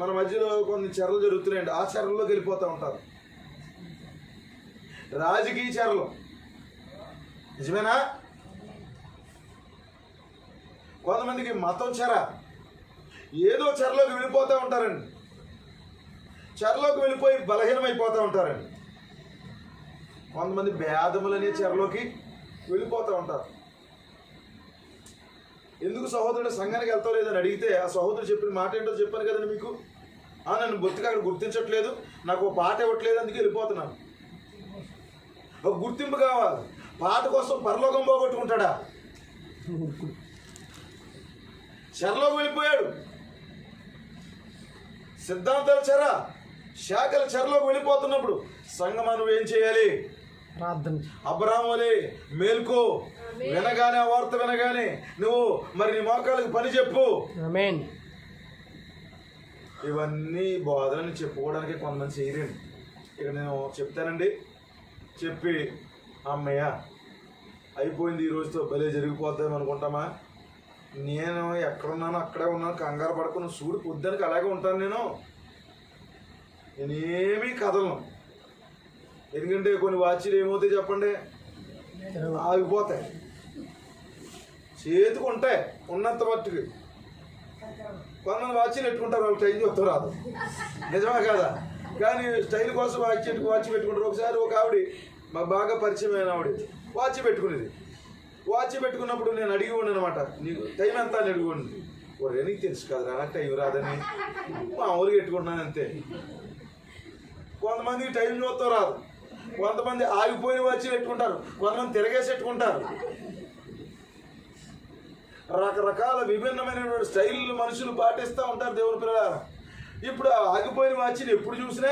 మన మధ్యలో కొన్ని చెరలు జరుగుతున్నాయండి. ఆ చెరల్లోకి వెళ్ళిపోతూ ఉంటారు. రాజకీయ చెరలు నిజమేనా? కొంతమందికి మతం చెర. ఏదో చెరలోకి వెళ్ళిపోతూ ఉంటారండి. చెరలోకి వెళ్ళిపోయి బలహీనమైపోతూ ఉంటారండి. కొంతమంది భేదములనే చెరలోకి వెళ్ళిపోతూ ఉంటారు. ఎందుకు సహోదరుడు సంఘానికి వెళ్తావు లేదని అడిగితే ఆ సహోదరుడు చెప్పిన మాట ఏంటో చెప్పాను కదండి మీకు. నన్ను బొత్తిగా అక్కడ గుర్తించట్లేదు, నాకు ఒక పాట ఇవ్వట్లేదు, అందుకే వెళ్ళిపోతున్నాను. ఒక గుర్తింపు కావాలి. పాట కోసం పరలోకం పోగొట్టుకుంటాడా? చెరలోకి వెళ్ళిపోయాడు. సిద్ధాంతాల చెర, శాఖల చెరలోకి వెళ్ళిపోతున్నప్పుడు సంఘమా నువ్వేం చేయాలి? ప్రార్థన. అబ్రహాము వలె మేల్కో. వినగానే ఆ వార్త వినగానే నువ్వు మరి నీ మోకాళ్ళకి పని చెప్పు. ఆమేన్. ఇవన్నీ బోధనని చెప్పుకోవడానికి కొంతమంది చేయరండి. ఇక నేను చెప్తానండి. చెప్పి అమ్మయ్య అయిపోయింది, ఈ రోజుతో భలే జరిగిపోద్దాం అనుకుంటామా? నేను ఎక్కడున్నాను అక్కడే ఉన్నాను, కంగారు పడుకుని చూడు, పొద్దునకి అలాగే ఉంటాను. నేనేమీ కదలను. ఎందుకంటే కొన్ని వాచీలు ఏమవుతాయి చెప్పండి, ఆగిపోతాయి. చేతికి ఉంటాయి ఉన్నంత మట్టుకు. కొంతమంది వాచీలు పెట్టుకుంటారు, వాళ్ళు టైం చూస్తూ రాదు. నిజమే కదా? కానీ స్టైల్ కోసం వాచ్ పెట్టుకుంటారు. ఒకసారి ఒక ఆవిడ మాకు బాగా పరిచయమైన ఆవిడ వాచ్ పెట్టుకునేది. వాచ్ పెట్టుకున్నప్పుడు నేను అడిగి ఉండి అనమాట, నీకు టైం ఎంత అని అడిగి ఉండి. ఒరే నీకు తెలుసు కదా నాకు టైం రాదని, మామూలుగా పెట్టుకుంటున్నాను అంతే. కొంతమందికి టైం చూస్తూ రాదు. కొంతమంది ఆగిపోయిన వాచ్ పెట్టుకుంటారు, కొంతమంది తిరగేసి పెట్టుకుంటారు. రకరకాల విభిన్నమైనటువంటి స్టైల్ మనుషులు పాటిస్తూ ఉంటారు దేవుని పిల్లలారా. ఇప్పుడు ఆగిపోయిన వాచిని ఎప్పుడు చూసినా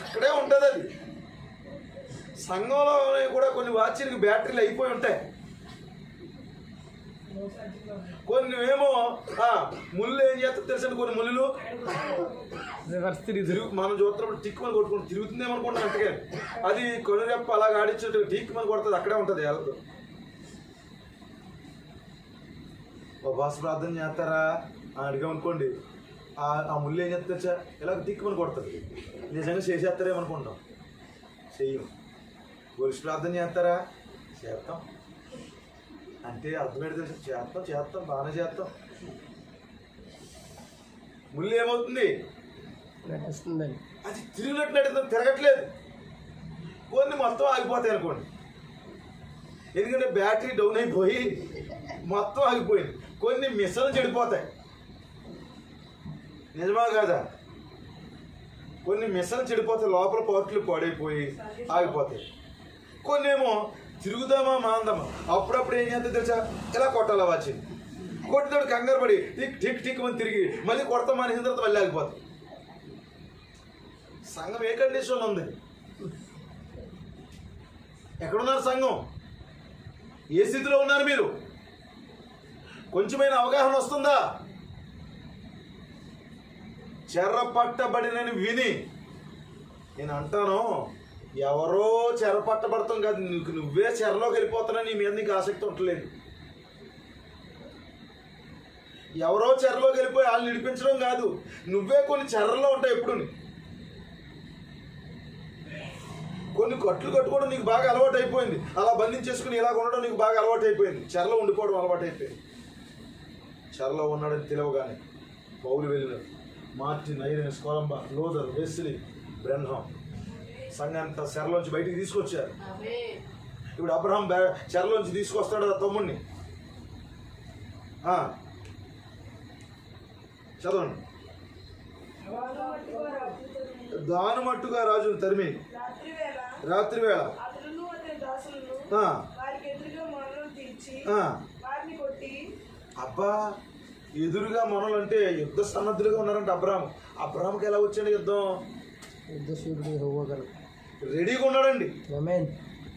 అక్కడే ఉంటుంది. అది సంఘంలో కూడా కొన్ని వాచీలకి బ్యాటరీలు అయిపోయి ఉంటాయి. కొన్ని ఏమో ముళ్ళు ఏం చేస్తారు తెలుసండి, కొన్ని ముళ్ళు మనం చూస్తున్నప్పుడు టిక్ మని కొట్టుకుంటూ తిరుగుతుందేమనుకుంటాం. అంతకే అది కొనురెప్ప అలాగ ఆడించు టిక్ మని కొడుతుంది, అక్కడే ఉంటుంది. వెళ్తూ ఉపవాస ప్రార్థన చేస్తారా అడిగామనుకోండి, ఆ ముళ్ళు ఏం చేస్తా ఇలా టిక్కుమని కొడుతుంది. నిజంగా చేసేస్తారేమనుకుంటాం, చెయ్యం. గొలుసు ప్రార్థన చేస్తారా? చేస్తాం. అంటే అర్థమేంటి తెలుసు, చేస్తాం బాగానే చేస్తాం. ముళ్ళు ఏమవుతుంది? అది తిరిగినట్టు నడుతుంది, తిరగట్లేదు. కొన్ని మొత్తం ఆగిపోతాయి అనుకోండి. ఎందుకంటే బ్యాటరీ డౌన్ అయిపోయి మొత్తం ఆగిపోయింది. కొన్ని మిషన్లు చెడిపోతాయి. నిజమా కాదా? కొన్ని మిషన్లు చెడిపోతాయి, లోపల పార్ట్లు పాడైపోయి ఆగిపోతాయి. కొన్ని ఏమో తిరుగుదామా మాందామా, అప్పుడప్పుడు ఏం చేస్తే తెలుసా, ఇలా కొట్టాలా వాచి. కొట్టినప్పుడు కంగారు పడి టిక్ టిక్ టిక్ అని తిరిగి మళ్ళీ కొడతాం మానేసిన తర్వాత మళ్ళీ ఆగిపోతాం. సంఘం ఏ కండిషన్లో ఉంది? ఎక్కడున్నారు సంఘం? ఏ స్థితిలో ఉన్నారు మీరు? కొంచెమైన అవగాహన వస్తుందా? చెర్ర పట్టబడినని విని నేను అంటాను, ఎవరో చెర పట్టబడతాం కాదు, నువ్వే చెరలోకి వెళ్ళిపోతున్నా, నీ మీద నీకు ఆసక్తి ఉండలేదు. ఎవరో చెరలోకి వెళ్ళిపోయి వాళ్ళు నడిపించడం కాదు, నువ్వే కొన్ని చెరల్లో ఉంటాయి. ఎప్పుడు కొన్ని కట్లు కట్టుకోవడం నీకు బాగా అలవాటు అయిపోయింది, అలా బంధించేసుకుని ఇలా ఉండడం నీకు బాగా అలవాటు అయిపోయింది, చెరలో ఉండిపోవడం అలవాటు అయిపోయింది. చెరలో ఉన్నాడని తెలియగానే పౌలు వెళ్ళినాడు. మార్టిన్, ఐరెన్స్, కొలంబా, లోదర్, వెస్లీ, బ్రెన్హాం సంఘంతా చెరలోంచి బయటికి తీసుకొచ్చారు. ఇప్పుడు అబ్రహాం చెరలోంచి తీసుకొస్తాడు ఆ తమ్ముడిని. చదవండి. దాని మట్టుగా రాజును తరిమి రాత్రి వేళ అబ్బా ఎదురుగా మనలు అంటే యుద్ధ సన్నద్ధులుగా ఉన్నారంటే అబ్రాహాంకి ఎలా వచ్చాడు యుద్ధం? రెడీగా ఉన్నాడండి.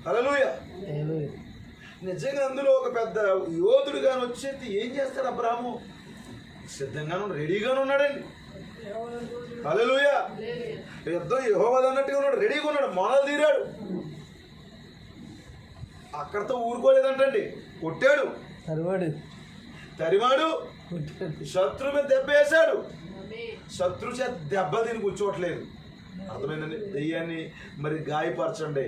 హల్లెలూయా. నిజంగా అందులో ఒక పెద్ద యోధుడు గాని వచ్చేది ఏం చేస్తాడు అబ్రాహాము? సిద్ధంగాను రెడీగాను ఉన్నాడండి. హల్లెలూయా. యుద్ధం యెహోవా అన్నట్టుగా ఉన్నాడు, రెడీగా ఉన్నాడు, మొనలు తీరాడు. అక్కడతో ఊరుకోలేదంటండి, కొట్టాడు, తరిమాడు, శత్రు మీద దెబ్బ వేశాడు. శత్రు చేత దెబ్బ తిని కూర్చోవట్లేదు. అర్థమైందండి? దెయ్యాన్ని మరి గాయపరచండి,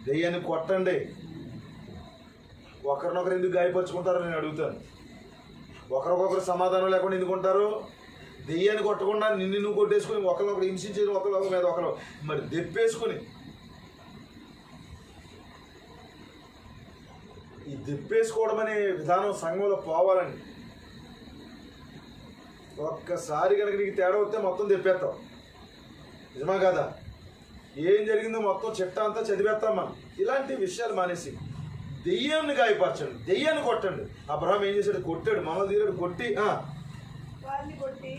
దెయ్యాన్ని కొట్టండి. ఒకరినొకరు ఎందుకు గాయపరుచుకుంటారో నేను అడుగుతాను. ఒకరికొకరు సమాధానం లేకుండా ఎందుకుంటారు? దెయ్యాన్ని కొట్టకుండా నిన్ను నువ్వు కొట్టేసుకుని ఒకరినొకరు హింసించేది, ఒకరి మీద ఒకరు మరి దెప్పేసుకుని, ఈ దెప్పేసుకోవడం అనే విధానం సంఘంలో పోవాలండి. ఒక్కసారి కనుక నీకు తేడా వస్తే మొత్తం దెప్పేస్తాం. నిజమా కదా? ఏం జరిగిందో మొత్తం చిట్టా అంతా చదివేస్తాం మనం. ఇలాంటి విషయాలు మానేసి దెయ్యాన్ని గాయపరచండి, దెయ్యాన్ని కొట్టండి. అబ్రహాం ఏం చేశాడు? కొట్టాడు, మనల్ని తీరాడు, కొట్టి వారిని కొట్టి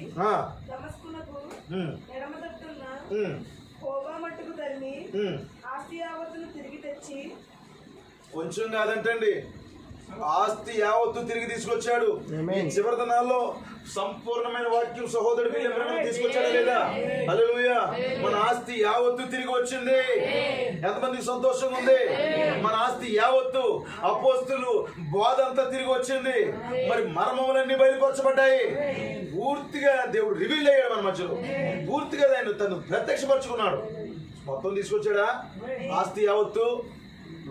దమస్కునకు ఎడమ తట్టున్న హోబా మట్టుకు తరిమి ఆస్తి యావత్తును తిరిగి తెచ్చి, కొంచెం కాదంటండి, ఆస్తి యావత్తు తిరిగి తీసుకొచ్చాడు. చివరి దినాల్లో సంపూర్ణమైన వాక్యం సహోదరుడికి తీసుకొచ్చాడా లేదా? హల్లెలూయా. మన ఆస్తి యావత్తు తిరిగి వచ్చింది. ఎంతమందికి సంతోషంగా ఉంది? మన ఆస్తి యావత్తు, అపోస్తులు బోధ అంతా తిరిగి వచ్చింది. మరి మర్మములన్నీ బయలుపరచబడ్డాయి. పూర్తిగా దేవుడు రివీల్ అయ్యాడు మన మధ్యలో. పూర్తిగా ఆయన తను ప్రత్యక్షపరచుకున్నాడు. మొత్తం తీసుకొచ్చాడా? ఆస్తి యావత్తు.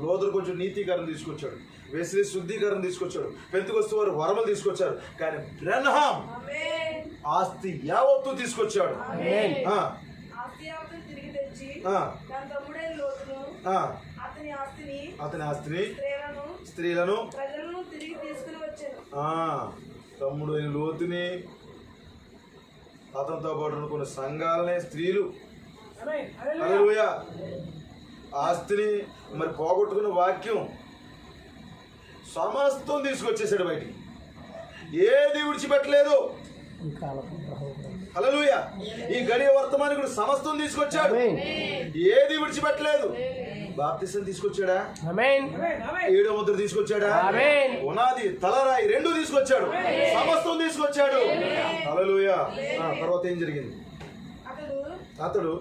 లోదరు కొంచెం నీతీకరణ తీసుకొచ్చాడు, వెస్లీ శుద్ధీకరణ తీసుకొచ్చాడు, పెంతెకొస్తు వారు వరములు తీసుకొచ్చారు. కానీ బ్రన్హాం ఆస్తి యావత్తు తీసుకొచ్చాడు. అతని ఆస్తిని, స్త్రీలను, తమ్ముడు అయిన లోతుని, అతనితో పాటు కొన్ని సంఘాలనే స్త్రీలు, హల్లెలూయా, ఆస్తిని మరి పోగొట్టుకున్న వాక్యం సమస్తం తీసుకొచ్చేసాడు బయటికి. ఏది విడిచిపెట్టలేదు. హల్లెలూయా. ఈ గడియ వర్తమానికుడు సమస్తం తీసుకొచ్చాడు, ఏది విడిచిపెట్టలేదు. బాప్తిసం తీసుకొచ్చాడా? 7వ ముద్ర తీసుకొచ్చాడా? పునాది, తలరాయి రెండు తీసుకొచ్చాడు, సమస్తం తీసుకొచ్చాడు. హల్లెలూయా. తర్వాత ఏం జరిగింది? అతడు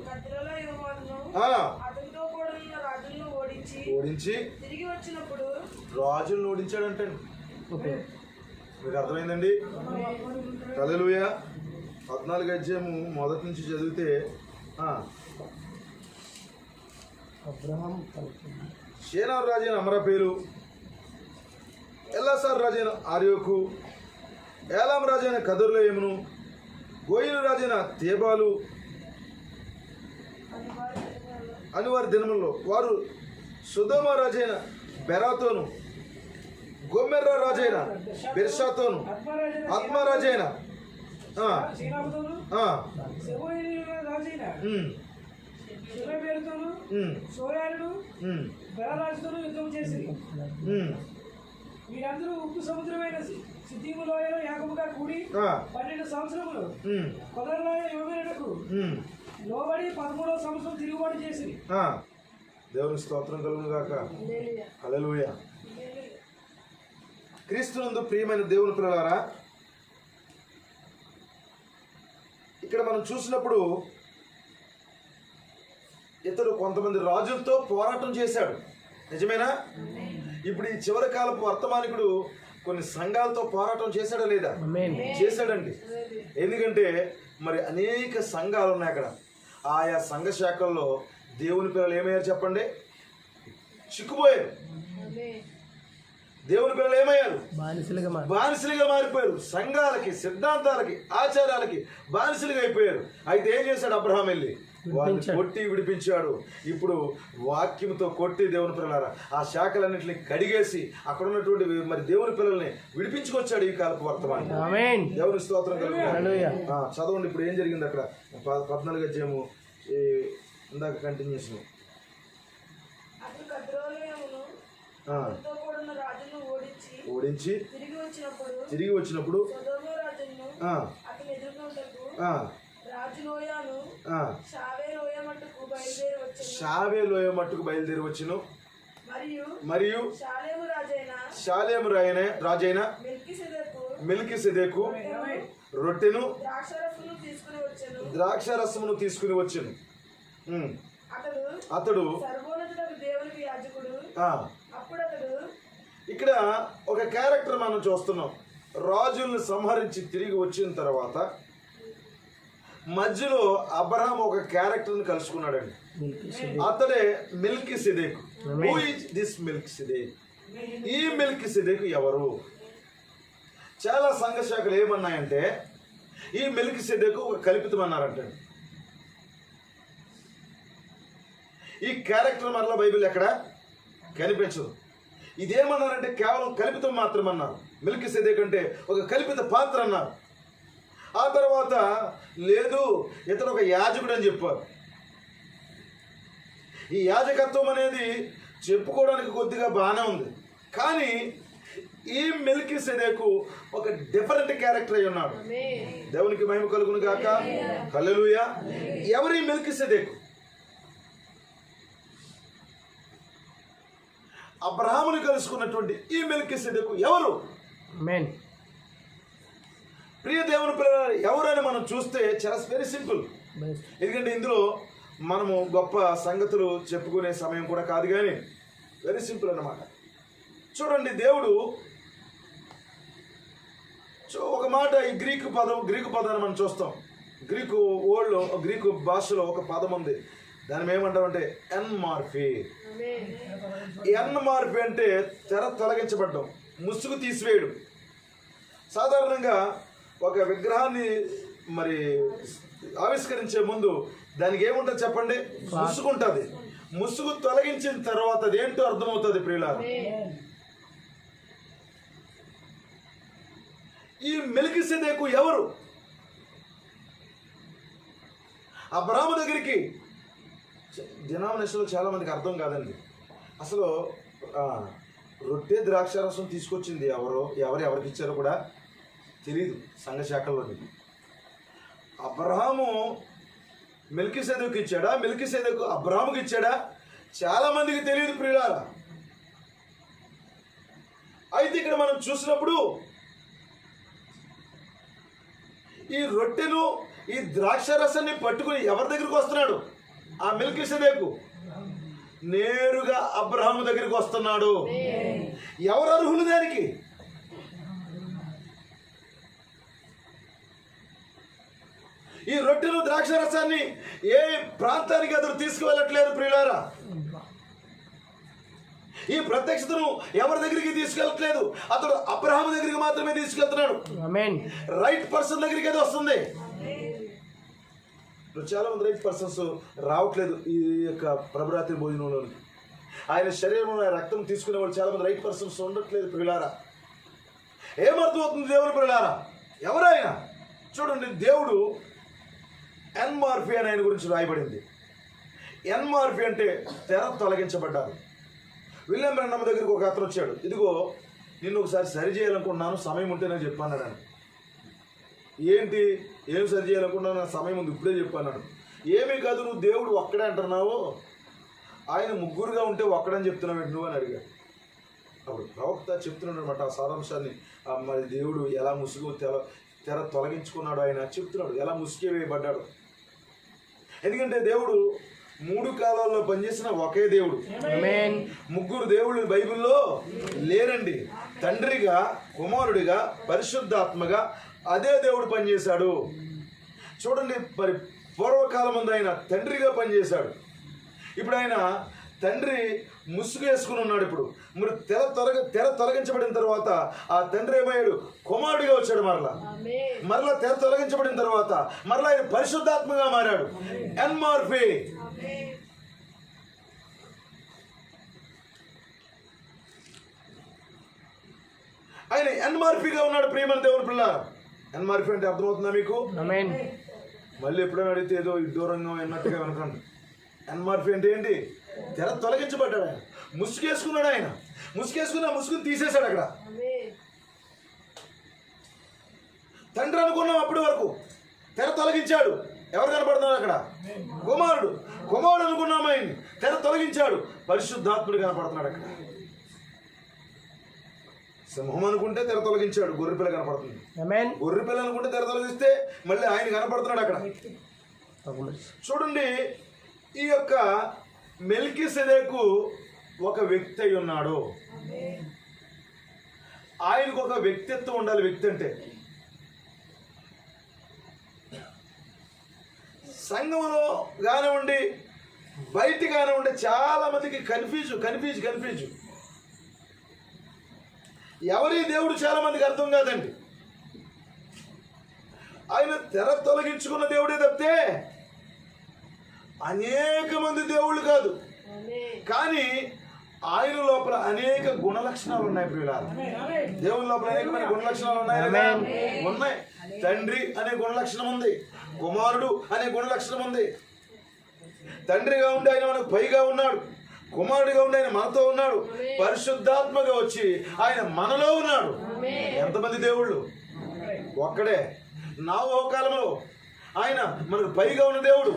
ఓడించి రాజులను ఓడించాడంటే మీకు అర్థమైందండి? హల్లెలూయా. 14వ అధ్యాయము మొదటి నుంచి చదివితే షేనారు రాజైన అమరపేలు, ఎల్లాసారు రాజైన ఆర్యోకు, ఏలాం రాజైన కదర్లయమును, గోయిలు రాజైన తేబాలు అని వారి దినములలో వారు సుధోమ రాజైన బెరాతోను, గొమ్మెర్రా రాజైన బిర్షాతోను, ఆత్మరాజైన వీరందరూ ఉప్పు సముద్రమైన సిద్ధిము లోయలో యాగముగా కూడి 12 సంవత్సరములు కొదరలోయ యోవేరుకు లోబడి 13వ సంవత్సరం తిరుగుబాటు చేసి. దేవుని స్తోత్రం కలుగును గాక. హల్లెలూయా. క్రీస్తునందు ప్రియమైన దేవుని పిల్లలారా, ఇక్కడ మనం చూసినప్పుడు ఇతడు కొంతమంది రాజులతో పోరాటం చేశాడు. నిజమేనా? ఇప్పుడు ఈ చివరి కాలపు వర్తమానికుడు కొన్ని సంఘాలతో పోరాటం చేశాడా లేదా? చేశాడండి. ఎందుకంటే మరి అనేక సంఘాలు ఉన్నాయి అక్కడ. ఆయా సంఘ శాఖల్లో దేవుని పిల్లలు ఏమయ్యారు చెప్పండి? చిక్కుపోయారు. దేవుని పిల్లలు ఏమయ్యారు? బానిసలుగా మారిపోయారు. సంఘాలకి, సిద్ధాంతాలకి, ఆచారాలకి బానిసలుగా అయిపోయారు. అయితే ఏం చేశాడు అబ్రహాం? వెళ్ళి వారిని కొట్టి విడిపించాడు. ఇప్పుడు వాక్యంతో కొట్టి దేవుని పిల్లలారా ఆ శాఖలన్నింటినీ కడిగేసి అక్కడ ఉన్నటువంటి మరి దేవుని పిల్లల్ని విడిపించుకొచ్చాడు ఈ కాలపు వర్తమానం. దేవుని స్తోత్రం కలుగును. చదవండి ఇప్పుడు ఏం జరిగింది అక్కడ. 14వ అధ్యాయము ఇందాక కంటిన్యూషన్. ఓడించి తిరిగి వచ్చినప్పుడు వచ్చెను. లోయ మట్టుకు బయలుదేరి వచ్చును. మరియు మరియు షాలేము షాలేము రాజైన మెల్కీసెదెకు రొట్టెను ద్రాక్షారసమును తీసుకుని వచ్చెను. అతడు సర్వోన్నతుడగు దేవునికి యాజకుడు. అప్పుడు అతడు ఇక్కడ ఒక క్యారెక్టర్ మనం చూస్తున్నాం. రాజుల్ని సంహరించి తిరిగి వచ్చిన తర్వాత మధ్యలో అబ్రహాం ఒక క్యారెక్టర్ని కలుసుకున్నాడండి. అతడే మెల్కీసెదెకు. హూ ఈజ్ దిస్ మెల్కీసెదెకు? ఈ మెల్కీసెదెకు ఎవరు? చాలా సంఘ శాఖలు ఏమన్నాయంటే ఈ మెల్కీసెదెకు ఒక కల్పితం అన్నారంట. ఈ క్యారెక్టర్ మరలా బైబిల్ ఎక్కడ కనిపించదు. ఇదేమన్నారంటే కేవలం కల్పితం మాత్రం అన్నారు. మెల్కీసెదెకు అంటే ఒక కల్పిత పాత్ర అన్నారు. ఆ తర్వాత లేదు, ఇతను ఒక యాజకుడు అని చెప్పారు. ఈ యాజకత్వం అనేది చెప్పుకోవడానికి కొద్దిగా బాగానే ఉంది, కానీ ఈ మెల్కీసెదెకు ఒక డిఫరెంట్ క్యారెక్టర్ అయి ఉన్నాడు. దేవునికి మహిమ కలుగును గాక. హల్లెలూయా. ఎవరి మెల్కీసెదెకు? అబ్రహాముని కలుసుకున్నటువంటి ఈ మెల్కీసెదెకు ఎవరు? ప్రియ దేవుని పిల్లలు, ఎవరని మనం చూస్తే చాలా వెరీ సింపుల్. ఎందుకంటే ఇందులో మనము గొప్ప సంగతులు చెప్పుకునే సమయం కూడా కాదు, కానీ వెరీ సింపుల్ అన్నమాట. చూడండి, దేవుడు ఒక మాట, ఈ గ్రీకు పదాన్ని మనం చూస్తాం. గ్రీకు భాషలో ఒక పదం ఉంది. దాన్ని ఏమంటామంటే ఎన్మార్ఫీ. ఎన్మార్ఫీ అంటే తెర తొలగించబడ్డం, ముసుగు తీసివేయడం. సాధారణంగా ఒక విగ్రహాన్ని మరి ఆవిష్కరించే ముందు దానికి ఏముంటుంది చెప్పండి? ముసుగు ఉంటుంది. ముసుగు తొలగించిన తర్వాత అదేంటో అర్థమవుతుంది ప్రియులారా. ఈ మెల్కీసెదెకు ఎవరు? అబ్రహాము దగ్గరికి డినామినేషన్లో చాలా మందికి అర్థం కాదండి. అసలు రొట్టె ద్రాక్షారసం తీసుకొచ్చింది ఎవరికి ఇచ్చారో కూడా తెలియదు సంఘ శాఖల్లోని. అబ్రహాము మెల్కీసెదెకు ఇచ్చాడా, మెల్కీసెదెకు అబ్రహాముకి ఇచ్చాడా? చాలా మందికి తెలియదు ప్రియులారా. అయితే ఇక్కడ మనం చూసినప్పుడు ఈ రొట్టెను ఈ ద్రాక్షారసాన్ని పట్టుకుని ఎవరి దగ్గరికి వస్తున్నాడు? ఆ మెల్కీసెదెకు నేరుగా అబ్రహాము దగ్గరికి వస్తున్నాడు. ఎవరు అర్హులు దానికి? ఈ రొట్టెను ద్రాక్షారసాన్ని ఏ ప్రాంతానికి అతను తీసుకువెళ్ళట్లేదు ప్రియులారా. ఈ ప్రత్యక్షతను ఎవరి దగ్గరికి తీసుకెళ్ళట్లేదు, అతడు అబ్రహాము దగ్గరికి మాత్రమే తీసుకెళ్తున్నాడు. రైట్ పర్సన్ దగ్గరికి అది వస్తుంది. చాలా మంది రైట్ పర్సన్స్ రావట్లేదు ఈ యొక్క ప్రభురాత్రి భోజనంలోని. ఆయన శరీరంలో రక్తం తీసుకునే వాళ్ళు చాలా మంది రైట్ పర్సన్స్ ఉండట్లేదు ప్రియులారా. ఏమర్థమవుతుంది దేవుని ప్రియులారా? ఎవరైనా చూడండి, దేవుడు ఎన్మార్ఫీ అని ఆయన గురించి రాయబడింది. ఎన్మార్ఫీ అంటే తెర తొలగించబడ్డారు. విలియం బ్రన్నమ్ దగ్గరికి ఒక అతను వచ్చాడు. ఇదిగో నిన్ను ఒకసారి సరి చేయాలనుకుంటున్నాను, సమయం ఉంటే నేను చెప్పన్నాడు. ఏంటి, ఏం సరి చేయాలనుకుంటున్నాను, నాకు సమయం ఉంది, ఇప్పుడే చెప్పన్నాడు. ఏమీ కాదు, నువ్వు దేవుడు ఒక్కడే అంటున్నావు, ఆయన ముగ్గురుగా ఉంటే ఒక్కడని చెప్తున్నావు నువ్వు అని అడిగాడు. అప్పుడు ప్రవక్త చెప్తున్నాడు అనమాట ఆ సారాంశాన్ని. మరి దేవుడు ఎలా ముసుగు తెర తొలగించుకున్నాడు ఆయన చెప్తున్నాడు, ఎలా ముసుగే వేయబడ్డాడు. ఎందుకంటే దేవుడు 3 కాలాల్లో పనిచేసిన ఒకే దేవుడు. ముగ్గురు దేవుళ్ళు బైబిల్లో లేరండి. తండ్రిగా, కుమారుడిగా, పరిశుద్ధాత్మగా అదే దేవుడు పనిచేశాడు. చూడండి, మరి పూర్వకాలం ముందు ఆయన తండ్రిగా పనిచేశాడు. ఇప్పుడు ఆయన తండ్రి ముసుగు వేసుకుని ఉన్నాడు. ఇప్పుడు మరి తెర తొలగించబడిన తర్వాత ఆ తండ్రి ఏమయ్యాడు? కుమారుడిగా వచ్చాడు. మరలా తెర తొలగించబడిన తర్వాత మరలా ఆయన పరిశుద్ధాత్మగా మారాడు. ఎన్మార్ఫీ. ఆయన ఎన్మార్ఫీగా ఉన్నాడు. ప్రియమైన దేవుని పిల్లారా, ఎన్మార్ఫీ అంటే అర్థమవుతుందా మీకు? మళ్ళీ ఎప్పుడైనా అడిగితే ఏదో దూరంగా అన్నట్టుగా అనుకోండి. ఎన్మార్ఫీ అంటే ఏంటి? తెర తొలగించబడ్డాడు. ఆయన ముసుగేసుకున్నాడు. ఆయన ముసుగేసుకుని ఆ ముసుగుని తీసేశాడు. అక్కడ తండ్రి అనుకున్నాం, అప్పటి వరకు తెర తొలగించాడు. ఎవరు కనపడుతున్నారు అక్కడ? కుమారుడు. కుమారుడు అనుకున్నాం, ఆయన్ని తెర తొలగించాడు, పరిశుద్ధాత్ముడు కనపడుతున్నాడు అక్కడ. సింహం అనుకుంటే తెర తొలగించాడు, గొర్రెపిల్ల కనపడుతుంది. గొర్రెపిల్ల అనుకుంటే తెర తొలగిస్తే మళ్ళీ ఆయన కనపడుతున్నాడు అక్కడ. చూడండి, ఈ యొక్క మెల్కీసెదెకు ఒక వ్యక్తి అయి ఉన్నాడు. ఆయనకు ఒక వ్యక్తిత్వం ఉండాలి. వ్యక్తి అంటే సంఘంలో కానివ్వండి, బయట కానివ్వండి, చాలా మందికి కన్ఫ్యూజ్. ఎవరి దేవుడు చాలా మందికి అర్థం కాదండి. ఆయన తెర తొలగించుకున్న దేవుడే తప్పితే అనేక మంది దేవుళ్ళు కాదు. కానీ ఆయన లోపల అనేక గుణ లక్షణాలు ఉన్నాయి ప్రియులారా. దేవుని లోపల అనేకమైన గుణ లక్షణాలు ఉన్నాయి. తండ్రి అనే గుణ లక్షణం ఉంది, కుమారుడు అనే గుణ లక్షణం ఉంది. తండ్రిగా ఉండి ఆయన మనకు పైగా ఉన్నాడు, కుమారుడిగా ఉండి ఆయన మనతో ఉన్నాడు, పరిశుద్ధాత్మగా వచ్చి ఆయన మనలో ఉన్నాడు. ఎంతమంది దేవుళ్ళు? ఒక్కడే. నోవహు కాలంలో ఆయన మనకు పైగా ఉన్న దేవుడు.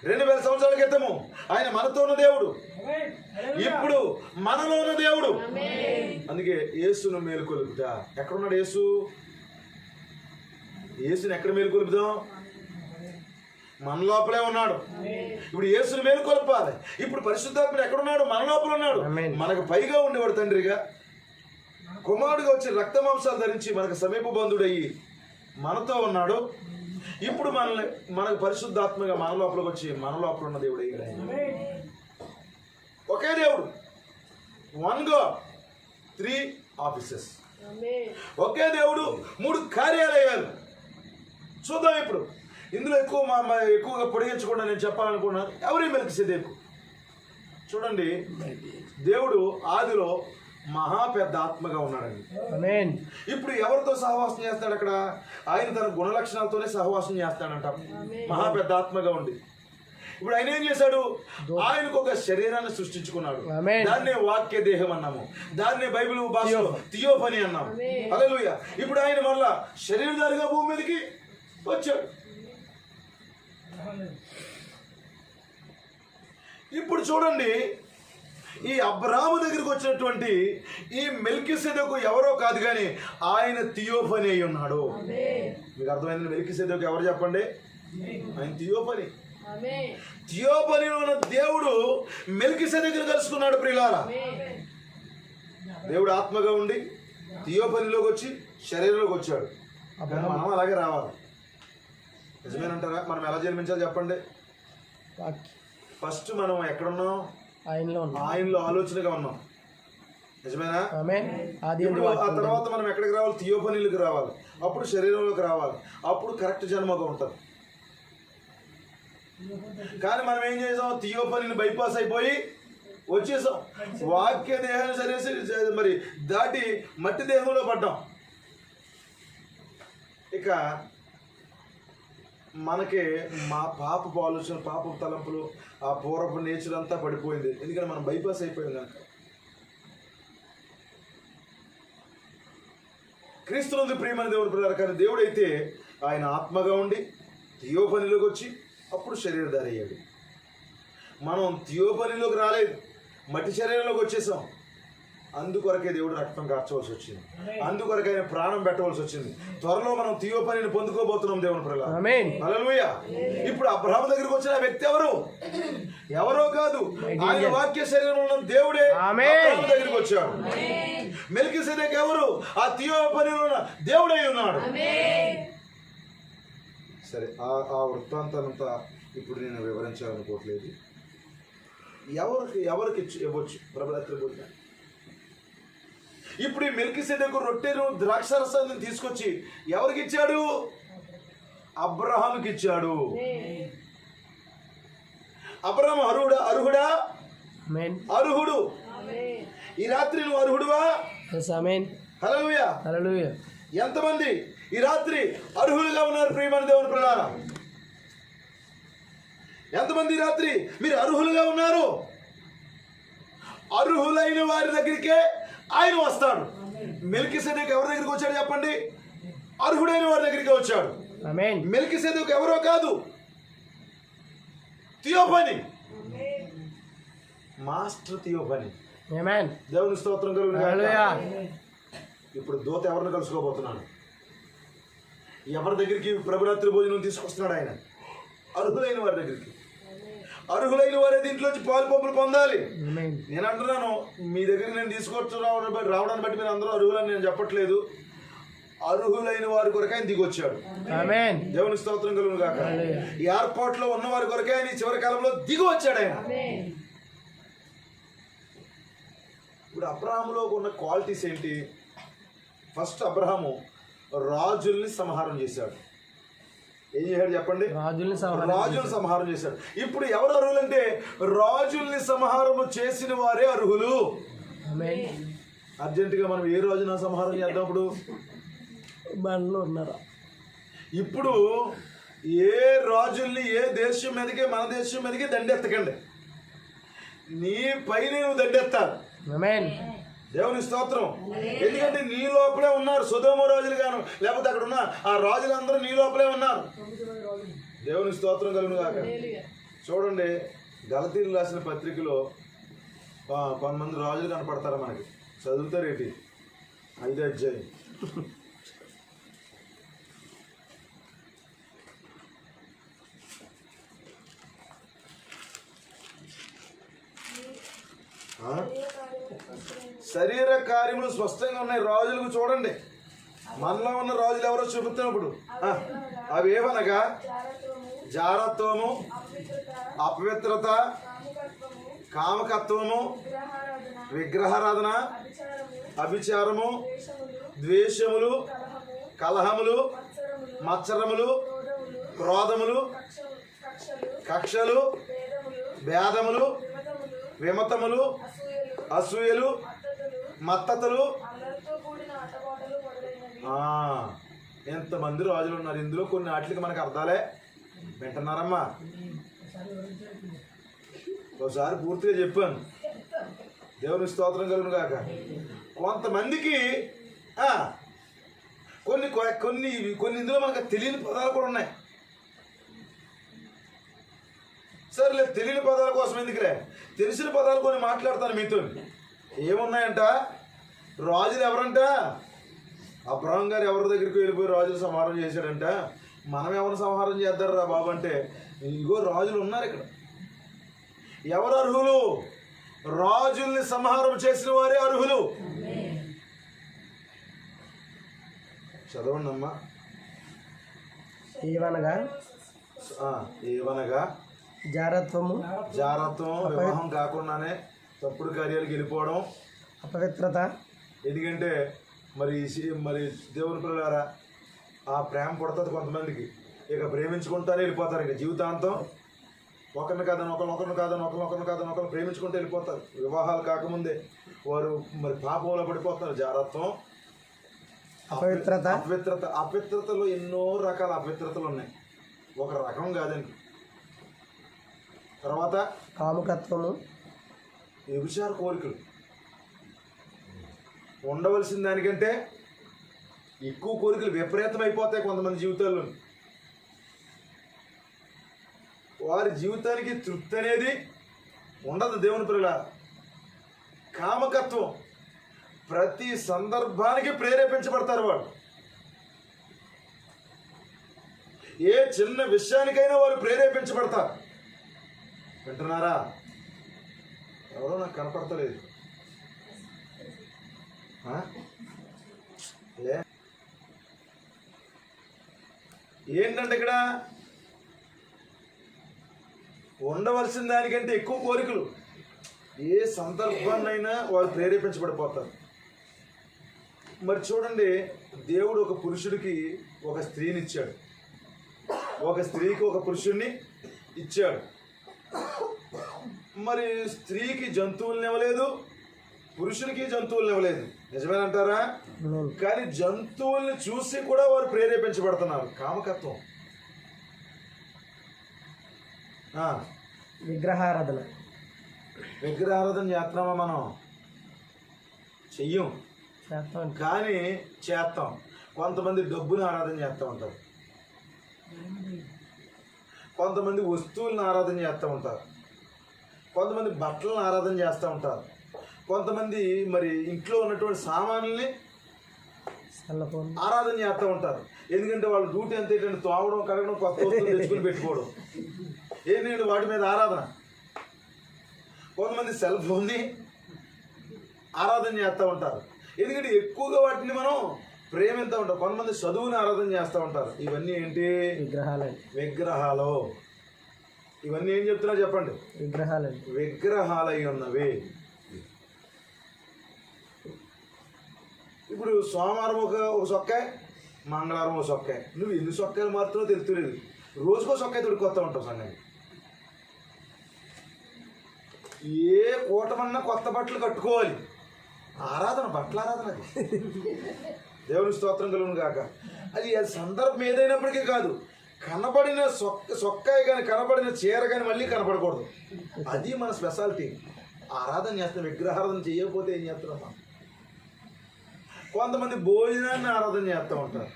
రెండు 2000 సంవత్సరాల క్రితము ఆయన మనతో ఉన్న దేవుడు, ఇప్పుడు మనలో ఉన్న దేవుడు. అందుకే యేసును మేలుకొలుపుతా. ఎక్కడున్నాడు యేసు? యేసుని ఎక్కడ మేలుకొలుపుదాం? మన లోపలే ఉన్నాడు. ఇప్పుడు యేసుని మేలుకొలపాలి. ఇప్పుడు పరిశుద్ధాత్ముడు ఎక్కడున్నాడు? మన లోపల ఉన్నాడు. మనకు పైగా ఉండేవాడు తండ్రిగా, కుమారుడిగా వచ్చి రక్త మాంసాలు ధరించి మనకు సమీప బంధుడయ్యి మనతో ఉన్నాడు. ఇప్పుడు మనకు పరిశుద్ధాత్మగా మన లోపలికి వచ్చి మన లోపల ఉన్న దేవుడు అయ్యాడు. ఒకే దేవుడు, 1 God, 3 offices. ఒకే దేవుడు, 3 కార్యాలయాలు. చూద్దాం ఇప్పుడు. ఇందులో ఎక్కువగా పొడిగించకుండా నేను చెప్పాలనుకున్నాను, ఎవరి మెల్కీసెదెకు. చూడండి, దేవుడు ఆదిలో మహా పెద్ద ఆత్మగా ఉన్నాడండి. ఇప్పుడు ఎవరితో సహవాసం చేస్తాడు అక్కడ? ఆయన తన గుణ లక్షణాలతోనే సహవాసం చేస్తాడంట, మహా పెద్ద ఆత్మగా ఉండి. ఇప్పుడు ఆయన ఏం చేశాడు? ఆయనకు ఒక శరీరాన్ని సృష్టించుకున్నాడు. దాన్నే వాక్య దేహం అన్నాము, దాన్నే బైబిల్ భాషలో థియోఫనీ అన్నాము. హల్లెలూయా. ఇప్పుడు ఆయన మళ్ళా శరీరధారిగా భూమి మీదకి వచ్చాడు. ఇప్పుడు చూడండి, ఈ అబ్రాహాము దగ్గరికి వచ్చినటువంటి ఈ మెల్కీసెదెకు ఎవరో కాదు, కానీ ఆయన థియోఫనీ అయి ఉన్నాడు. మీకు అర్థమైంది? మెల్కీసెదెకు ఎవరు చెప్పండి? ఆయన థియోఫనీ. థియోఫనీలో ఉన్న దేవుడు మెల్కీసెదెకును కలుసుకున్నాడు. ప్రియులారా, దేవుడు ఆత్మగా ఉండి థియోఫనీలోకి వచ్చి శరీరంలోకి వచ్చాడు. కానీ మనం అలాగే రావాలి. నిజమేనంటారా? మనం ఎలా జన్మించాలి చెప్పండి? ఫస్ట్ మనం ఎక్కడున్నాం? ఆయనలో ఆలోచనగా ఉన్నాం. నిజమేనా? ఆ తర్వాత మనం ఎక్కడికి రావాలి? థియోఫనీలకు రావాలి. అప్పుడు శరీరంలోకి రావాలి. అప్పుడు కరెక్ట్ జన్మగా ఉంటుంది. కానీ మనం ఏం చేసాం? థియోఫనీని బైపాస్ అయిపోయి వచ్చేసాం. వాక్య దేహాన్ని సరేసి మరి దాటి మట్టి దేహంలో పడ్డాం. ఇక మనకి మా పాపపు ఆలోచన, పాపపు తలంపులు, ఆ పూర్వపు నేచర్ అంతా పడిపోయింది. ఎందుకంటే మనం బైపాస్ అయిపోయింది కనుక. క్రీస్తునందు ప్రియమైన దేవుడు పిల్లలు. కానీ దేవుడైతే ఆయన ఆత్మగా ఉండి థియోఫనీలోకి వచ్చి అప్పుడు శరీరధారి అయ్యాడు. మనం థియోఫనీలోకి రాలేదు, మట్టి శరీరంలోకి వచ్చేసాం. అందుకొరకే దేవుడు రక్తం కార్చవలసి వచ్చింది, అందుకొరకే ఆయన ప్రాణం పెట్టవలసి వచ్చింది. త్వరలో మనం థియోఫనీని పొందుకోబోతున్నాం దేవుని పిల్లలు. హల్లెలూయా. ఇప్పుడు అబ్రహాము దగ్గరికి వచ్చిన వ్యక్తి ఎవరో కాదు, ఆయన వాక్య శరీరంలో ఉన్న దేవుడే అబ్రహాము దగ్గరికి వచ్చాడు. మెల్కీసెదెకు ఎవరు? ఆ థియోఫనీలో ఉన్న దేవుడై ఉన్నాడు. సరే, ఆ వృత్తాంతానంతా ఇప్పుడు నేను వివరించాలనుకోవట్లేదు. ఎవరికి ఇవ్వచ్చు ప్రభుత్వ. ఇప్పుడు ఈ మెల్కీసెదెకు రొట్టెను ద్రాక్షారసాన్ని తీసుకొచ్చి ఎవరికి ఇచ్చాడు? అబ్రహాముకి ఇచ్చాడు. అబ్రహాము అర్హుడా? అర్హుడు. ఈ రాత్రి నువ్వు అర్హుడువా? హల్లెలూయా. ఎంతమంది ఈ రాత్రి అర్హులుగా ఉన్నారు ప్రియమైన దేవుని పిల్లలారా? ఎంతమంది ఈ రాత్రి మీరు అర్హులుగా ఉన్నారు? అర్హులైన వారి దగ్గరికే ఆయన వస్తాడు. మెల్కీసెదెకు ఎవరి దగ్గరికి వచ్చాడు చెప్పండి? అర్హుడైన వారి దగ్గరికి వచ్చాడు. ఆమేన్. మెల్కిసెదెకు ఎవరో కాదు, థియోఫనీ, మాస్టర్ థియోఫనీ. ఆమేన్. దేవుని స్తోత్రం కలుగును గాక. హల్లెలూయా. ఇప్పుడు దూత ఎవరిని కలుసుకోబోతున్నాడు? ఎవరి దగ్గరికి ప్రభురాత్రి భోజనం తీసుకొస్తున్నాడు ఆయన? అర్హులైన వారి దగ్గరికి. అర్హులైన వారే దీంట్లోంచి పాలు పంపులు పొందాలి. ఆమేన్. నేను అంటున్నాను, మీ దగ్గరికి నేను తీసుకొచ్చి రావడాన్ని బట్టి మీరు అందరూ అర్హులని నేను చెప్పట్లేదు. అర్హులైన వారి కొరకే ఆయన దిగొచ్చాడు. ఆమేన్. దేవుని స్తోత్రం కలుగును గాక. ఈ ఏర్పాట్లో ఉన్న వారి కొరకే ఆయన ఈ చివరి కాలంలో దిగి వచ్చాడు ఆయన. ఇప్పుడు అబ్రహాములో ఉన్న క్వాలిటీస్ ఏంటి? ఫస్ట్, అబ్రహాము రాజుల్ని సంహారం చేశాడు. ఏం చేశాడు చెప్పండి? రాజుల్ని సంహారం చేశాడు. ఇప్పుడు ఎవరు అర్హులంటే రాజుల్ని సంహారం చేసిన వారే అర్హులు. అర్జెంటుగా మనం ఏ రోజున సంహారం చేద్దాం? ఇప్పుడు బండ్లు ఉన్నారా? ఇప్పుడు ఏ రాజుల్ని ఏ దేశం మీదకి, మన దేశం మీదకి దండెత్తకండి. నీ పైన నువ్వు దండెత్తాలి. ఆమేన్. దేవుని స్తోత్రం. ఎందుకంటే నీ లోపలే ఉన్నారు సొదొమ రాజులు గాను, లేకపోతే అక్కడ ఉన్న ఆ రాజులందరూ నీ లోపలే ఉన్నారు. దేవుని స్తోత్రం కలుగును గాక. చూడండి, గలతీయులు రాసిన పత్రికలో కొంతమంది రాజులు కనపడతారు మనకి. చదువుతారేంటి? 5వ అధ్యాయం. శరీర కార్యములు స్పష్టంగా ఉన్నాయి రాజులకు. చూడండి, మనలో ఉన్న రాజులు ఎవరో చూపుతున్నప్పుడు అవి ఏమనగా జారత్వము, అపవిత్రత, కామకత్వము, విగ్రహారాధన, అభిచారము, ద్వేషములు, కలహములు, మత్సరములు, క్రోధములు, కక్షలు, భేదములు, విమతములు, అసూయలు, మత్తతులు. ఎంతమంది రాజులు ఉన్నారు ఇందులో. కొన్ని వాటికి మనకు అర్థాలే. వింటున్నారమ్మా? ఒకసారి పూర్తిగా చెప్పాను. దేవుని స్తోత్రం కలుగును గాక. కొంతమందికి కొన్ని కొన్ని కొన్ని ఇందులో మనకు తెలియని పదాలు కూడా ఉన్నాయి. సరేలే, తెలియని పదాల కోసం ఎందుకులే, తెలిసిన పదాలు కొన్ని మాట్లాడతాను మీతో. ఏమున్నాయంట? రాజులు ఎవరంట? అబ్రహాం గారు ఎవరి దగ్గరికి వెళ్ళిపోయి రాజులు సంహారం చేశాడంట. మనం ఎవరిని సంహారం చేద్దారు రా బాబు అంటే, ఇదిగో రాజులు ఉన్నారు ఇక్కడ. ఎవరు అర్హులు? రాజుల్ని సంహారం చేసిన వారే అర్హులు. చదవండి అమ్మా. ఏవనగా జారత్వం, వివాహం కాకుండానే తప్పుడు కార్యాలకు వెళ్ళిపోవడం, అపవిత్రత. ఎందుకంటే మరి దేవుని పిల్లలారా, ఆ ప్రేమ పుడుతుంది కొంతమందికి. ఇక ప్రేమించుకుంటానే వెళ్ళిపోతారు. ఇక జీవితాంతం ఒకరిని కాదని ఒకరిని ప్రేమించుకుంటూ వెళ్ళిపోతారు. వివాహాలు కాకముందే వారు మరి పాపంలో పడిపోతున్నారు. జారత్వం, అపవిత్రతలో ఎన్నో రకాల అపవిత్రతలు ఉన్నాయి. ఒక రకం కాదండి. తర్వాత కామకత్వము, వ్యభిచార కోరికలు. ఉండవలసిన దానికంటే ఎక్కువ కోరికలు విపరీతం అయిపోతాయి కొంతమంది జీవితాల్లో. వారి జీవితానికి తృప్తి అనేది ఉండదు. దేవుని పిల్లల కామకత్వం, ప్రతి సందర్భానికి ప్రేరేపించబడతారు వాడు. ఏ చిన్న విషయానికైనా వారు ప్రేరేపించబడతారు. వింటున్నారా? ఎవరో నాకు కనపడతలేదు. ఏంటంటే ఇక్కడ ఉండవలసిన దానికంటే ఎక్కువ కోరికలు. ఏ సందర్భాన్నైనా వారు ప్రేరేపించబడిపోతారు. మరి చూడండి, దేవుడు ఒక పురుషుడికి ఒక స్త్రీని ఇచ్చాడు, ఒక స్త్రీకి ఒక పురుషుడిని ఇచ్చాడు. మరి స్త్రీకి జంతువులను ఇవ్వలేదు, పురుషునికి జంతువులను ఇవ్వలేదు. నిజమేనంటారా? కానీ జంతువుల్ని చూసి కూడా వారు ప్రేరేపించబడుతున్నారు. కామకత్వం. విగ్రహారాధన చేస్తున్నామా? మనం చెయ్యం కానీ చేస్తాం. కొంతమంది డబ్బుని ఆరాధన చేస్తూ ఉంటారు, కొంతమంది వస్తువులను ఆరాధన చేస్తూ ఉంటారు, కొంతమంది బట్టలను ఆరాధన చేస్తూ ఉంటారు, కొంతమంది మరి ఇంట్లో ఉన్నటువంటి సామాన్లని సెల్ ఫోన్ ఆరాధన చేస్తూ ఉంటారు. ఎందుకంటే వాళ్ళ డ్యూటీ అంతా ఏంటంటే తోవడం, కడగడం, కొత్త వస్తువులు తెచ్చుకుని పెట్టుకోవడం. ఏంటంటే వాటి మీద ఆరాధన. కొంతమంది సెల్ ఫోన్ని ఆరాధన చేస్తూ ఉంటారు, ఎందుకంటే ఎక్కువగా వాటిని మనం ప్రేమిస్తూ ఉంటాం. కొంతమంది చదువుని ఆరాధన చేస్తూ ఉంటారు. ఇవన్నీ ఏంటి? విగ్రహాలండి. విగ్రహాలు. ఇవన్నీ ఏం చెప్తున్నా చెప్పండి? విగ్రహాలండి. విగ్రహాలై ఉన్నవి. ఇప్పుడు సోమవారం ఒక సొక్కాయ, మంగళవారం ఒక సొక్కాయ. నువ్వు ఎన్ని సొక్కాయలు మాత్రమో తెలుస్తలేదు. రోజుకో సొక్కాయ తొడుక్కొస్తా ఉంటావు సంగతి. ఏ కూటమన్నా కొత్త బట్టలు కట్టుకోవాలి. ఆరాధన, బట్టల ఆరాధన. అది దేవుని స్తోత్రం కలుగును గాక. అది సందర్భం ఏదైనప్పటికీ కాదు, కనబడిన సొక్కాయ కానీ కనబడిన చీర కానీ మళ్ళీ కనపడకూడదు. అది మన స్పెషాలిటీ. ఆరాధన చేస్తాం. విగ్రహారాధన చేయకపోతే ఏం చేస్తున్నామా? కొంతమంది భోజనాన్ని ఆరాధన చేస్తూ ఉంటారు.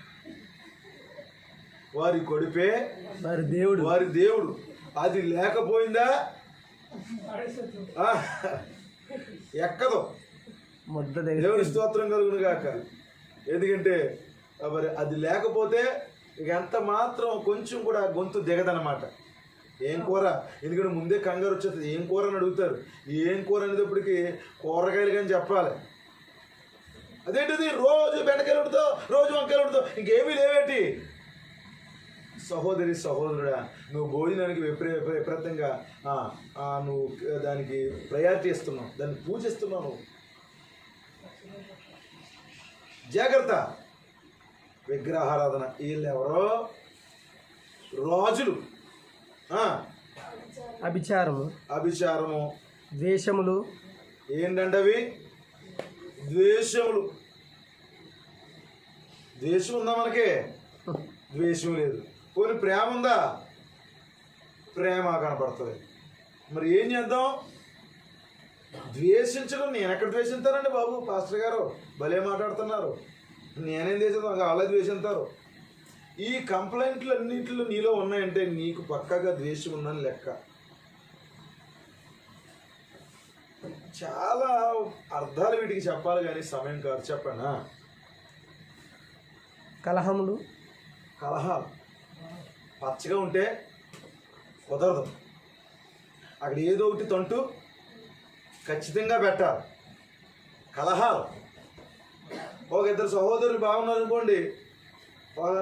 వారి కొడిపే వారి దేవుడు. అది లేకపోయిందా ఎక్కదు. దేవుని స్తోత్రం కలుగును గాక. ఎందుకంటే మరి అది లేకపోతే ఇక ఎంత మాత్రం కొంచెం కూడా గొంతు దిగదనమాట. ఏం కూర? ఎందుకంటే ముందే కంగారు వచ్చేస్తుంది. ఏం కూర అని అడుగుతారు. ఏం కూర అనేటప్పటికి కూరగాయలు కానీ చెప్పాలి. అదేంటిది? రోజు బెండకాయలు ఉడతావు, రోజు వంకాయలు ఉడతావు, ఇంకేమీ లేవేటి? సహోదరి సహోదరుడా, నువ్వు భోజనానికి విపరీతంగా నువ్వు దానికి ప్రయారిటీ ఇస్తున్నావు, దాన్ని పూజిస్తున్నావు. నువ్వు జాగ్రత్త. విగ్రహారాధన. వీళ్ళు ఎవరో రాజులు. అభిచారము, ద్వేషములు. ఏంటంటే అవి ద్వేషములు. ద్వేషం ఉందా మనకి? ద్వేషం లేదు. పోనీ ప్రేమ ఉందా? ప్రేమ కనపడుతుంది. మరి ఏం చేద్దాం? ద్వేషించడం. నేను ఎక్కడ ద్వేషిస్తానండి బాబు? పాస్టర్ గారు భలే మాట్లాడుతున్నారు. నేనేం ద్వేషిస్తాను? వాళ్ళే ద్వేషిస్తారు. ఈ కంప్లైంట్లు అన్నింటిలో నీలో ఉన్నాయంటే నీకు పక్కాగా ద్వేషం ఉందని లెక్క. చాలా అర్థాలు వీటికి చెప్పాలి కానీ సమయం కాదు. చెప్పనా? కలహాలు. పచ్చగా ఉంటే కుదరదు. అక్కడ ఏదో ఒకటి తంటూ ఖచ్చితంగా పెట్టాలి. కలహాలు. ఒక ఇద్దరు సహోదరులు బాగున్నారు అనుకోండి, బాగా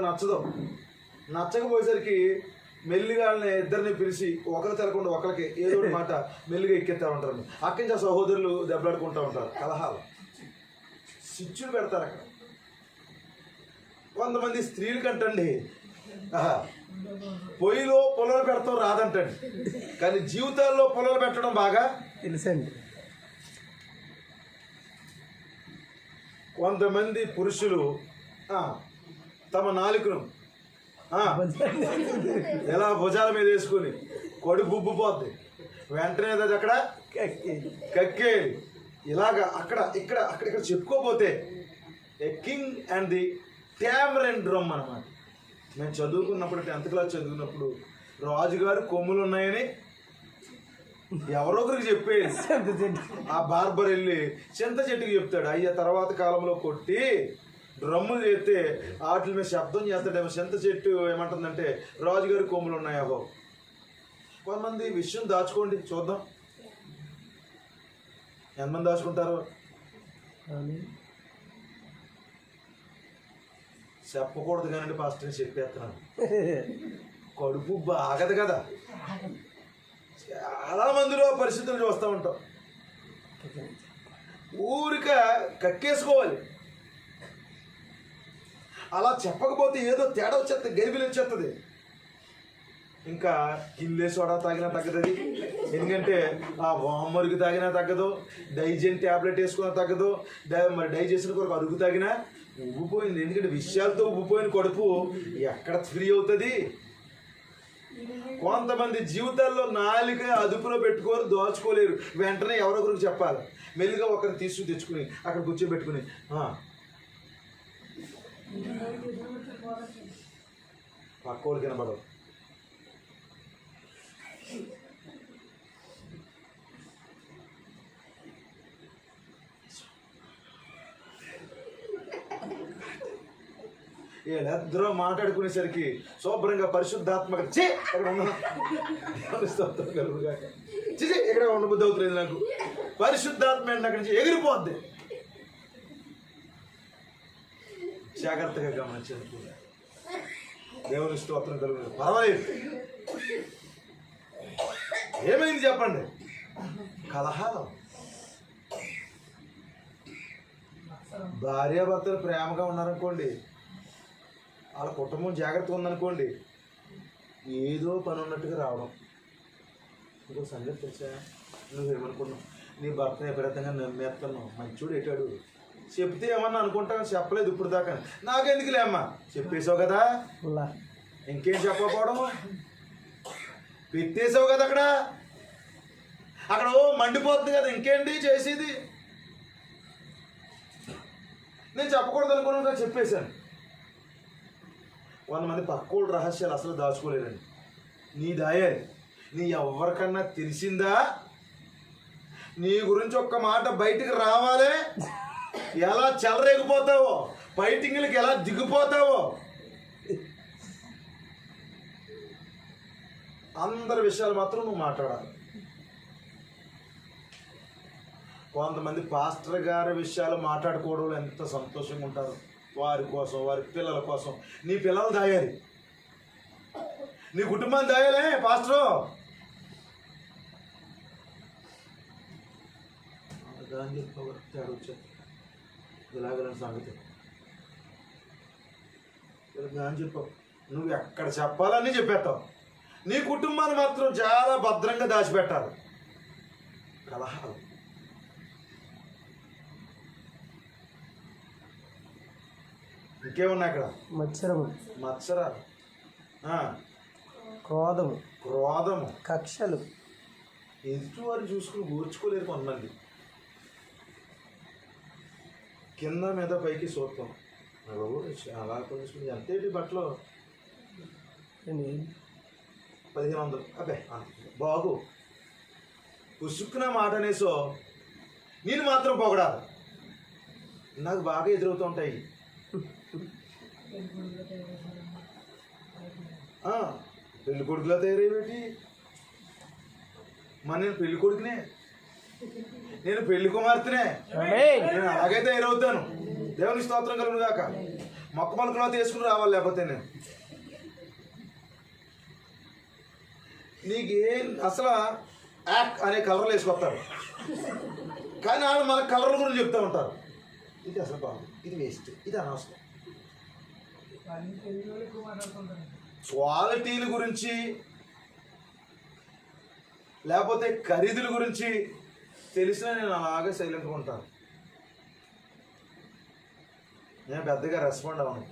నచ్చకపోయేసరికి మెల్లిగా ఇద్దరిని పిలిచి ఒకరు తెలకుండా ఒకరికి ఏదో ఒక మాట మెల్లిగా ఎక్కిస్తూ ఉంటారు. అక్కడి నుంచి ఆ సహోదరులు దెబ్బలాడుకుంటూ ఉంటారు. కలహాలు, సిచ్చులు పెడతారు అక్కడ. కొంతమంది స్త్రీలు కంటండి పొయ్యిలో పొలాలు పెడతాం రాదంటండి, కానీ జీవితాల్లో పొలాలు పెట్టడం బాగా తెలుసండి. కొంతమంది పురుషులు తమ నాలుకను ఎలా భుజాల మీద వేసుకుని కడుపు ఉబ్బిపోద్ది, వెంటనే అది అక్కడ కక్కేది. ఇలాగా అక్కడ ఇక్కడ అక్కడిక్కడ చెప్పుకోపోతే a king and the tamarind drum అన్నమాట. మేము చదువుకున్నప్పుడు 10th క్లాస్ చదువుకున్నప్పుడు రాజుగారు కొమ్ములు ఉన్నాయని ఎవరో ఒకరికి చెప్పేది. ఆ బార్బర్ వెళ్ళి చింత చెట్టుకి చెప్తాడు. అయ్యా తర్వాత కాలంలో కొట్టి డ్రమ్ములు చేస్తే వాటి మీద శబ్దం చేస్తాడేమో. చింత చెట్టు ఏమంటుందంటే రాజుగారి కొమ్ములు ఉన్నాయాబో. కొంతమంది విషయం దాచుకోండి, చూద్దాం ఎంతమంది దాచుకుంటారు. చెప్పకూడదు కానీ పాస్టర్ చెప్పేస్తున్నాను. కడుపు బాగదు కదా. చాలా మందిలో పరిస్థితులు చూస్తూ ఉంటాం. ఊరిక కక్కేసుకోవాలి. అలా చెప్పకపోతే ఏదో తేడా వచ్చేస్తుంది, గరిబిలు వచ్చేస్తుంది. ఇంకా కిల్లే సోడా తాగినా తగ్గదు. ఎందుకంటే ఆ వామరుగు తాగినా తగ్గదు, డైజెన్ ట్యాబ్లెట్ వేసుకున్నా తగ్గదు, మరి డైజెషన్ కొరకు అరుగు తాగినా ఉబ్బిపోయింది. ఎందుకంటే విషయాలతో ఉబ్బిపోయిన కడుపు ఎక్కడ ఫ్రీ అవుతుంది. కొంతమంది జీవితాల్లో నాలుక అదుపులో పెట్టుకోరు, దోచుకోలేరు. వెంటనే ఎవరొకరికి చెప్పాలి. మెల్లిగా ఒకరిని తెచ్చుకుని అక్కడ కూర్చోబెట్టుకుని పక్కోళ్ళు కనబడవు. వీళ్ళిద్దరూ మాట్లాడుకునేసరికి శుభ్రంగా పరిశుద్ధాత్మక ఎక్కడ ఎక్కడ ఉండబుద్ధి అవుతుంది నాకు. పరిశుద్ధాత్మ అక్కడి నుంచి ఎగిరిపోద్ది. జాగ్రత్తగా గమనించాను. దేవుని స్తోత్రం కలుగుతుంది. పర్వాలేదు. ఏమైంది చెప్పండి? కలహాలు. భార్యాభర్తలు ప్రేమగా ఉన్నారనుకోండి, వాళ్ళ కుటుంబం జాగ్రత్తగా ఉందనుకోండి, ఏదో పని ఉన్నట్టుగా రావడం. ఇంకో సంగతి తెలుసా? నువ్వేమనుకున్నావు? నీ భర్తని విపరీతంగా నమ్మేస్తున్నావు, మంచోడు ఏటాడు, చెప్తే ఏమన్నా అనుకుంటా, చెప్పలేదు ఇప్పుడు దాకా. నాకెందుకులే అమ్మా, చెప్పేసావు కదా, ఇంకేం చెప్పకపోవడం? పెట్టేసావు కదా అక్కడ, అక్కడ మండిపోతుంది కదా, ఇంకేంటి చేసేది? నేను చెప్పకూడదు అనుకున్నా, చెప్పేశాను. 100 మంది పక్కోళ్ళ రహస్యాలు అసలు దాచుకోలేదండి. నీ దాయాలి. నీ ఎవరికన్నా తెలిసిందా? నీ గురించి ఒక్క మాట బయటికి రావాలి, ఎలా చెలరేగిపోతావో, ఫైటింగ్లకి ఎలా దిగిపోతావో. అందరి విషయాలు మాత్రం నువ్వు మాట్లాడాలి. కొంతమంది పాస్టర్ గారి విషయాలు మాట్లాడుకోవడంలో ఎంత సంతోషంగా ఉంటారు. వారి కోసం, వారి పిల్లల కోసం. నీ పిల్లలు దాయాలి, నీ కుటుంబాన్ని దాయాలే పాస్టరు. ఇలాగ సంగతి అని చెప్పావు. నువ్వు ఎక్కడ చెప్పాలని చెప్పేస్తావు. నీ కుటుంబాన్ని మాత్రం చాలా భద్రంగా దాచిపెట్టాలి. కలహాలు. ఇంకేమున్నాయి అక్కడ? మత్సరాలు, క్రోధము, కక్షలు. ఎదుటివారు చూసుకుని ఓర్చుకోలేరు కొంతమంది. కింద మీద పైకి చూస్తాం. అలా కొనుక్కుని ఎంతేంటి బట్టలు? 1500. అబ్బే బాగు ఉసుక్కున మాట అనేసో నేను మాత్రం పొగడాలి. నాకు బాగా ఎదురవుతూ ఉంటాయి. పెళ్లి కొడుకులా తయారయ్యేటి. మరి నేను పెళ్లి కొడుకునే, నేను పెళ్లి కుమార్తెనే, నేను అలాగే తయారవుతాను. దేవుని స్తోత్రం కలుగును గాక. మొక్క మొలకలో తీసుకుని రావాలి, లేకపోతే నేను నీకేం అసలు యాక్ అనే కలర్లు వేసుకొస్తారు. కానీ వాళ్ళు మన కలర్ల గురించి చెప్తూ ఉంటారు. ఇది అసలు బాగుంది, ఇది వేస్ట్, ఇది అనవసరం. క్వాలిటీల గురించి లేకపోతే ఖరీదుల గురించి తెలిసినా నేను అలాగే సైలెంట్గా ఉంటాను. నేను పెద్దగా రెస్పాండ్ అవ్వను.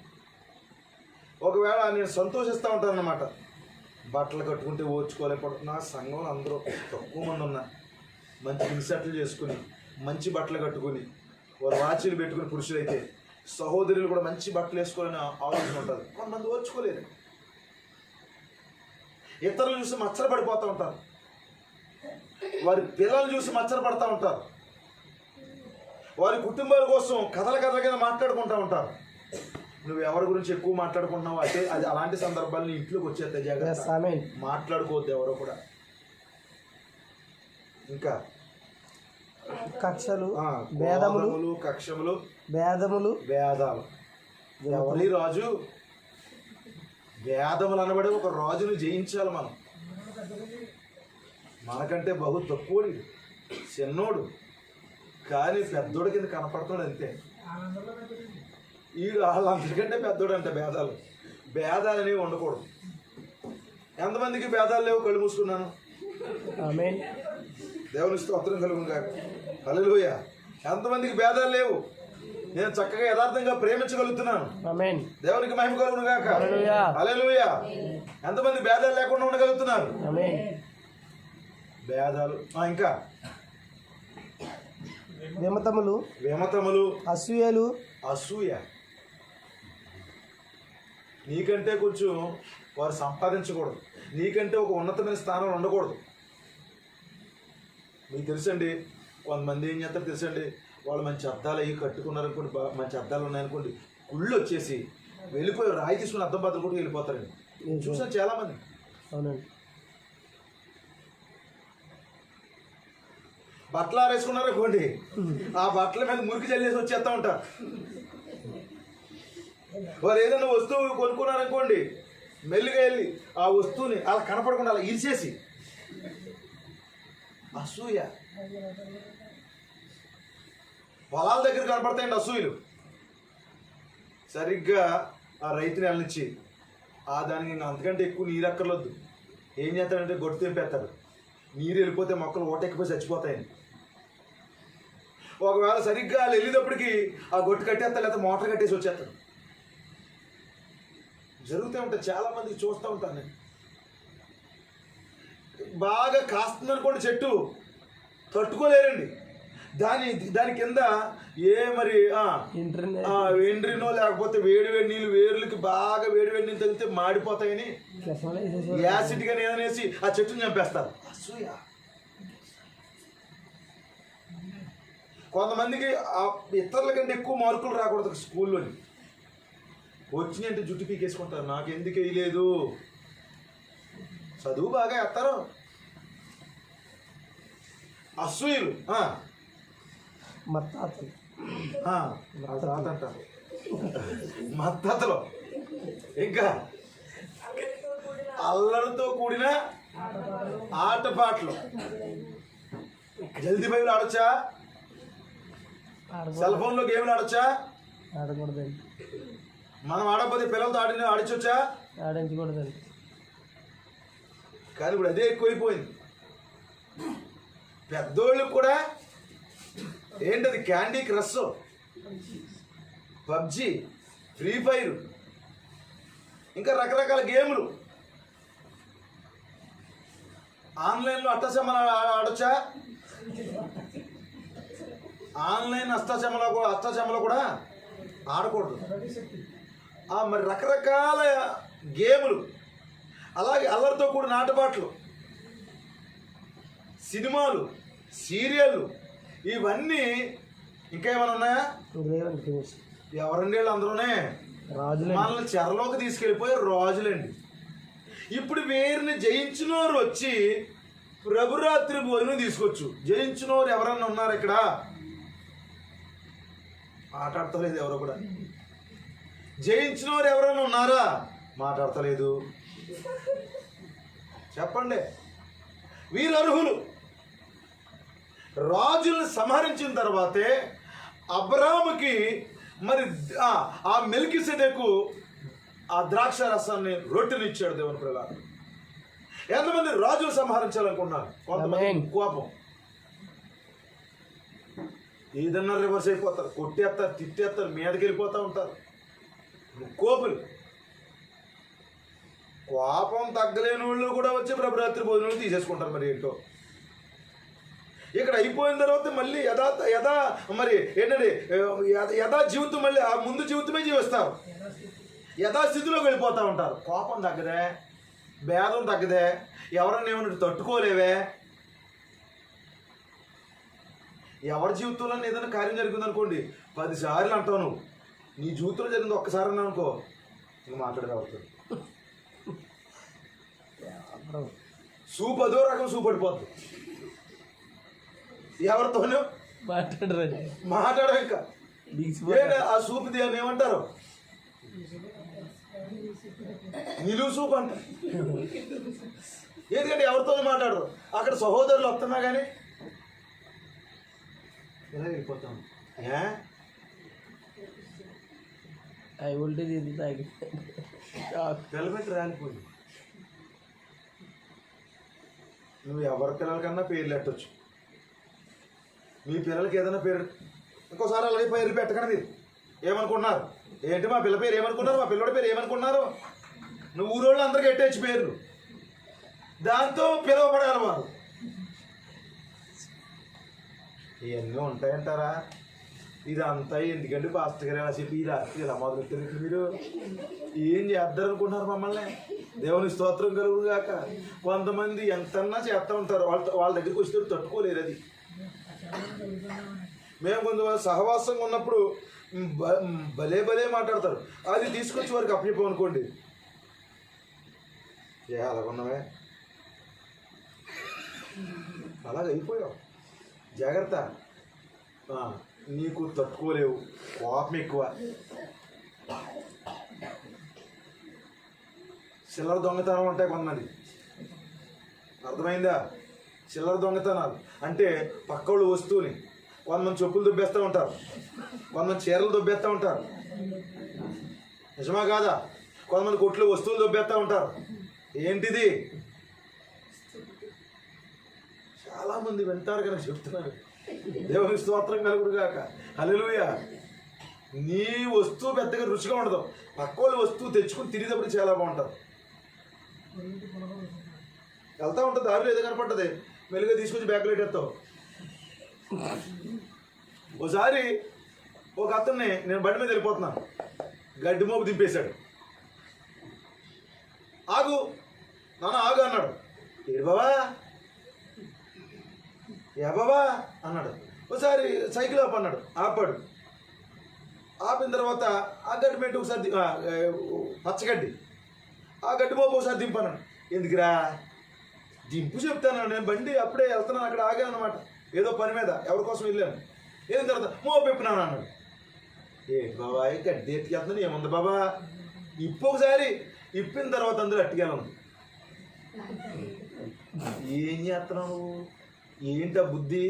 ఒకవేళ నేను సంతోషిస్తూ ఉంటాను అన్నమాట. బట్టలు కట్టుకుంటే ఓర్చుకోలేకపోతే నా సంఘంలో అందరూ తక్కువ మంది ఉన్నా మంచి ఇన్సర్ట్లు చేసుకుని, మంచి బట్టలు కట్టుకుని, వారు వాచీలు పెట్టుకుని, పురుషులైతే సహోదరులు కూడా మంచి బట్టలు వేసుకోవాలని ఆలోచన ఉంటుంది. కొంతమంది ఓర్చుకోలేరు. ఇతరులు చూసి మచ్చలు పడిపోతూ ఉంటారు. వారి పిల్లలు చూసి మచ్చలు పడుతూ ఉంటారు. వారి కుటుంబాల కోసం కథల కింద మాట్లాడుకుంటూ ఉంటారు. నువ్వు ఎవరి గురించి ఎక్కువ మాట్లాడుకుంటున్నావు అంటే అది అలాంటి సందర్భాలు నీ ఇంట్లోకి వచ్చేస్తే జాగ్రత్త. మాట్లాడుకోవద్దు ఎవరో కూడా. ఇంకా కక్షలు, కక్షములు, భేదాలు. ఎవరి రాజు? భేదములు అనబడి ఒక రాజును జయించాలి మనం. మనకంటే బహు తక్కువడు, చిన్నోడు, కానీ పెద్దోడు కింద కనపడుతున్నాడు అంతే. వీడు వాళ్ళందరికంటే పెద్దోడు అంటే. భేదాలు అనేవి ఉండకూడదు. ఎంతమందికి భేదాలు లేవు? కళ్ళు మూసుకున్నాను. దేవుని స్తోత్రం కలుగును గాక. హల్లెలూయా. ఎంతమందికి భేదాలు లేవు? నేను చక్కగా యథార్థంగా ప్రేమించగలుగుతున్నాను. దేవునికి మహిమ కలుగును గాక. హల్లెలూయా. ఎంతమంది భేదాలు లేకుండా ఉండగలుగుతున్నారు? భేదాలు. ఇంకా విమతములు, అసూయ. నీకంటే కొంచెం వారు సంపాదించకూడదు, నీకంటే ఒక ఉన్నతమైన స్థానంలో ఉండకూడదు. మీకు తెలుసండి, కొంతమంది ఏం చేస్తారో తెలుసండి, వాళ్ళు మంచి అద్దాలు అవి కట్టుకున్నారనుకోండి, మంచి అద్దాలు ఉన్నాయనుకోండి, గుళ్ళు వచ్చేసి వెళ్ళిపోయి రాయి తీసుకుని అద్దం బద్దలు కూడా వెళ్ళిపోతారండి. చూసాను చాలామంది. అవునండి. బట్టలు ఆరేసుకున్నారనుకోండి, ఆ బట్టల మీద మురికి చల్లేసి వచ్చేస్తూ ఉంటారు. వారు ఏదైనా వస్తువు కొనుక్కున్నారనుకోండి, మెల్లిగా వెళ్ళి ఆ వస్తువుని అలా కనపడకుండా అలా ఇరిసేసి, అసూయ. పొలాల దగ్గర కనపడతాయండి అసూయలు. సరిగ్గా ఆ రైతుని వెళ్ళనిచ్చి దానికి ఇంకా అంతకంటే ఎక్కువ నీరు అక్కర్లొద్దు. ఏం చేస్తాడంటే గొట్టు తెంపేస్తారు. నీరు వెళ్ళిపోతే మొక్కలు ఓటెక్కిపోయి చచ్చిపోతాయండి. ఒకవేళ సరిగ్గా వాళ్ళు వెళ్ళేటప్పటికి ఆ గొట్టు కట్టేస్తారు, లేకపోతే మోటార్ కట్టేసి వచ్చేస్తారు. జరుగుతూ ఉంటాయి, చాలామందికి చూస్తూ ఉంటాను నేను. బాగా కాస్తుంది అనుకోండి చెట్టు, తట్టుకోలేరండి. దాని కింద మరి ఎండ్రినో లేకపోతే వేడివేడి నీళ్ళు వేర్లకి బాగా వేడివేడి నీళ్ళు తగిలితే మాడిపోతాయని యాసిడ్ గా ఏదనేసి ఆ చెట్టుని చంపేస్తారు. అసూయ. కొంతమందికి ఇతరుల కంటే ఎక్కువ మార్కులు రాకూడదు స్కూల్లోని. వచ్చినాయంటే జుట్టు పీకేసుకుంటారు, నాకు ఎందుకు వేయలేదు. చదువు బాగా వేస్తారు. అసూయలు. మత్తాతలు. మత్తతలు. ఇంకా అల్లరితో కూడిన ఆటపాటలు. జల్దీ బైబిల్ ఆడొచ్చా? సెల్ ఫోన్లో గేమ్లు ఆడొచ్చా? ఆడకూడదండి. మనం ఆడకపోతే పిల్లలతో ఆడించొచ్చా? ఆడించకూడదండి. కానీ ఇప్పుడు అదే ఎక్కువైపోయింది. పెద్దోళ్ళు కూడా ఏంటది, candy crush, PUBG, free fire, ఇంకా రకరకాల గేములు. ఆన్లైన్లో అష్టచమ్మలు ఆడొచ్చా? ఆన్లైన్ అష్టచమ్మలో కూడా ఆడకూడదు. మరి రకరకాల గేములు, అలాగే అల్లరితో కూడిన ఆటపాటలు, సినిమాలు, సీరియళ్ళు, ఇవన్నీ ఇంకా ఏమైనా ఉన్నాయా? ఎవరండి వీళ్ళు? అందరూనే మనల్ని చెరలోకి తీసుకెళ్ళిపోయే రాజులండి. ఇప్పుడు వీరిని జయించినోరు వచ్చి ప్రభురాత్రి భోజనం తీసుకొచ్చు. జయించినోరు ఎవరన్నా ఉన్నారు ఇక్కడ? మాట్లాడతలేదు ఎవరో కూడా. జయించినోరు ఎవరన్నా ఉన్నారా? మాట్లాడతలేదు. చెప్పండి. వీరు అర్హులు. రాజులను సంహరించిన తర్వాతే అబ్రాముకి మరి ఆ మెల్కీసెదెకు ఆ ద్రాక్ష రసాన్ని రొట్టెని ఇచ్చాడు దేవుని పిల్లలు. ఎంతమంది రాజులు సంహరించాలనుకున్నారు? కొంతమంది కోపం, ఏదన్నా రివర్స్ అయిపోతారు, కొట్టేస్తారు, తిట్టేస్తారు, మీదకి వెళ్ళిపోతూ ఉంటారు. కోపులు. కోపం తగ్గలేని వాళ్ళు కూడా వచ్చి ప్రభురాత్రి భోజనాలు తీసేసుకుంటారు. మరి ఏంటో ఇక్కడ అయిపోయిన తర్వాత మళ్ళీ మరి ఏంటంటే యథా జీవితం, మళ్ళీ ఆ ముందు జీవితమే జీవిస్తారు. యథాస్థితిలోకి వెళ్ళిపోతూ ఉంటారు. కోపం తగ్గదే, భేదం తగ్గదే, ఎవరన్నా ఏమన్నా తట్టుకోలేవే. ఎవరి జీవితంలో ఏదైనా కార్యం జరిగింది అనుకోండి, 10 సార్లు అంటావు నువ్వు. నీ జీవితంలో జరిగింది ఒక్కసారి అన్నా అనుకో, నువ్వు మాట్లాడగలుగుతావు. అదో రకం పడిపోద్దు. ఎవరితోనూ మాట్లాడవు. ఇంకా ఆ సూపు దేని ఏమంటారు? నిలువు సూపు అంట. ఎందుకంటే ఎవరితో మాట్లాడరు. అక్కడ సహోదరులు వస్తున్నా కానీ ఇలా వెళ్ళిపోతాం. పిల్లపెట్టి రాలిపోయి నువ్వు ఎవరి పిల్లలకన్నా పేర్లు పెట్టవచ్చు. మీ పిల్లలకి ఏదైనా పేరు ఇంకోసారి అలాగే పేరు పెట్టకండి. మీరు ఏమనుకుంటున్నారు? ఏంటి మా పిల్ల పేరు ఏమనుకున్నారు? మా పిల్లడి పేరు ఏమనుకున్నారు? నువ్వు ఊరోళ్ళు అందరికీ ఎట్టేచ్చు పేర్లు, దాంతో పిలువబడాలి వారు. ఇవన్నీ ఉంటాయంటారా? ఇదంతా ఎందుకంటే పాస్టర్ గారు ఎలా చెప్పి ఈ రాత్రి ఇలా మొదలెట్టారు మీరు ఏం చేద్దారు అనుకుంటున్నారు మమ్మల్ని? దేవుని స్తోత్రం కలుగును గాక. కొంతమంది ఎంతన్నా చేస్తూ ఉంటారు, వాళ్ళ దగ్గరికి వచ్చి తట్టుకోలేరు. అది మేము కొంత సహవాసంగా ఉన్నప్పుడు భలే భలే మాట్లాడతారు. అది తీసుకొచ్చి వారికి అప్పచెప్పాం అనుకోండి, అలాగున్నావే అలాగ అయిపోయావు, జాగ్రత్త, నీకు తట్టుకోలేవు, కోపం ఎక్కువ. చిల్లర దొంగతనం ఉంటాయి కొంతమంది, అర్థమైందా? చిల్లర దొంగతనాలు అంటే పక్కోళ్ళు వస్తువుని, కొంతమంది చెప్పులు దుబ్బేస్తూ ఉంటారు, కొంతమంది చీరలు దుబ్బేస్తూ ఉంటారు, నిజమా కాదా? కొంతమంది కొట్లు వస్తువులు దుబ్బేస్తూ ఉంటారు. ఏంటిది? చాలామంది వింటారు కనుక చెప్తున్నారు. దేవుని స్తోత్రం కలుగుడు గాక. హల్లెలూయా. నీ వస్తువు పెద్దగా రుచిగా ఉండదు, పక్కోళ్ళ వస్తువు తెచ్చుకుని తిరిగేటప్పుడు చాలా బాగుంటుంది. వెళ్తా ఉంటుంది, దారిలో ఏదో కనపడుతుంది, మెల్లిగా తీసుకొచ్చి బ్యాగ్లో పెట్టేస్తావు. ఒకసారి ఒక అతన్ని నేను బండి మీద వెళ్ళిపోతున్నాను, గడ్డి మోపు దింపేశాడు. ఆగు నాన్న ఆగు అన్నాడు. ఏడు బాబా, ఏ బాబా అన్నాడు. ఒకసారి సైకిల్ ఆపు అన్నాడు, ఆపాడు. ఆపిన తర్వాత ఆ గడ్డి మెట్టు ఒకసారి పచ్చగడ్డి, ఆ గడ్డి మోపు ఒకసారి దింపన్నాడు. ఎందుకురా? దింపు చెప్తాను, నేను బండి అప్పుడే వెళ్తున్నాను, అక్కడ ఆగాను అనమాట, ఏదో పని మీద ఎవరి కోసం వెళ్ళాను. వెళ్ళిన తర్వాత మోపు ఇప్పినాను అన్నాడు. ఏంటి బాబా గడ్డి ఎత్తుకెళ్తున్నాను, ఏముంది బాబా ఇప్పు ఒకసారి. ఇప్పిన తర్వాత అందరూ అట్టుకెళ్ళను. ఏం చేస్తున్నావు? ఏంట బుద్ధి?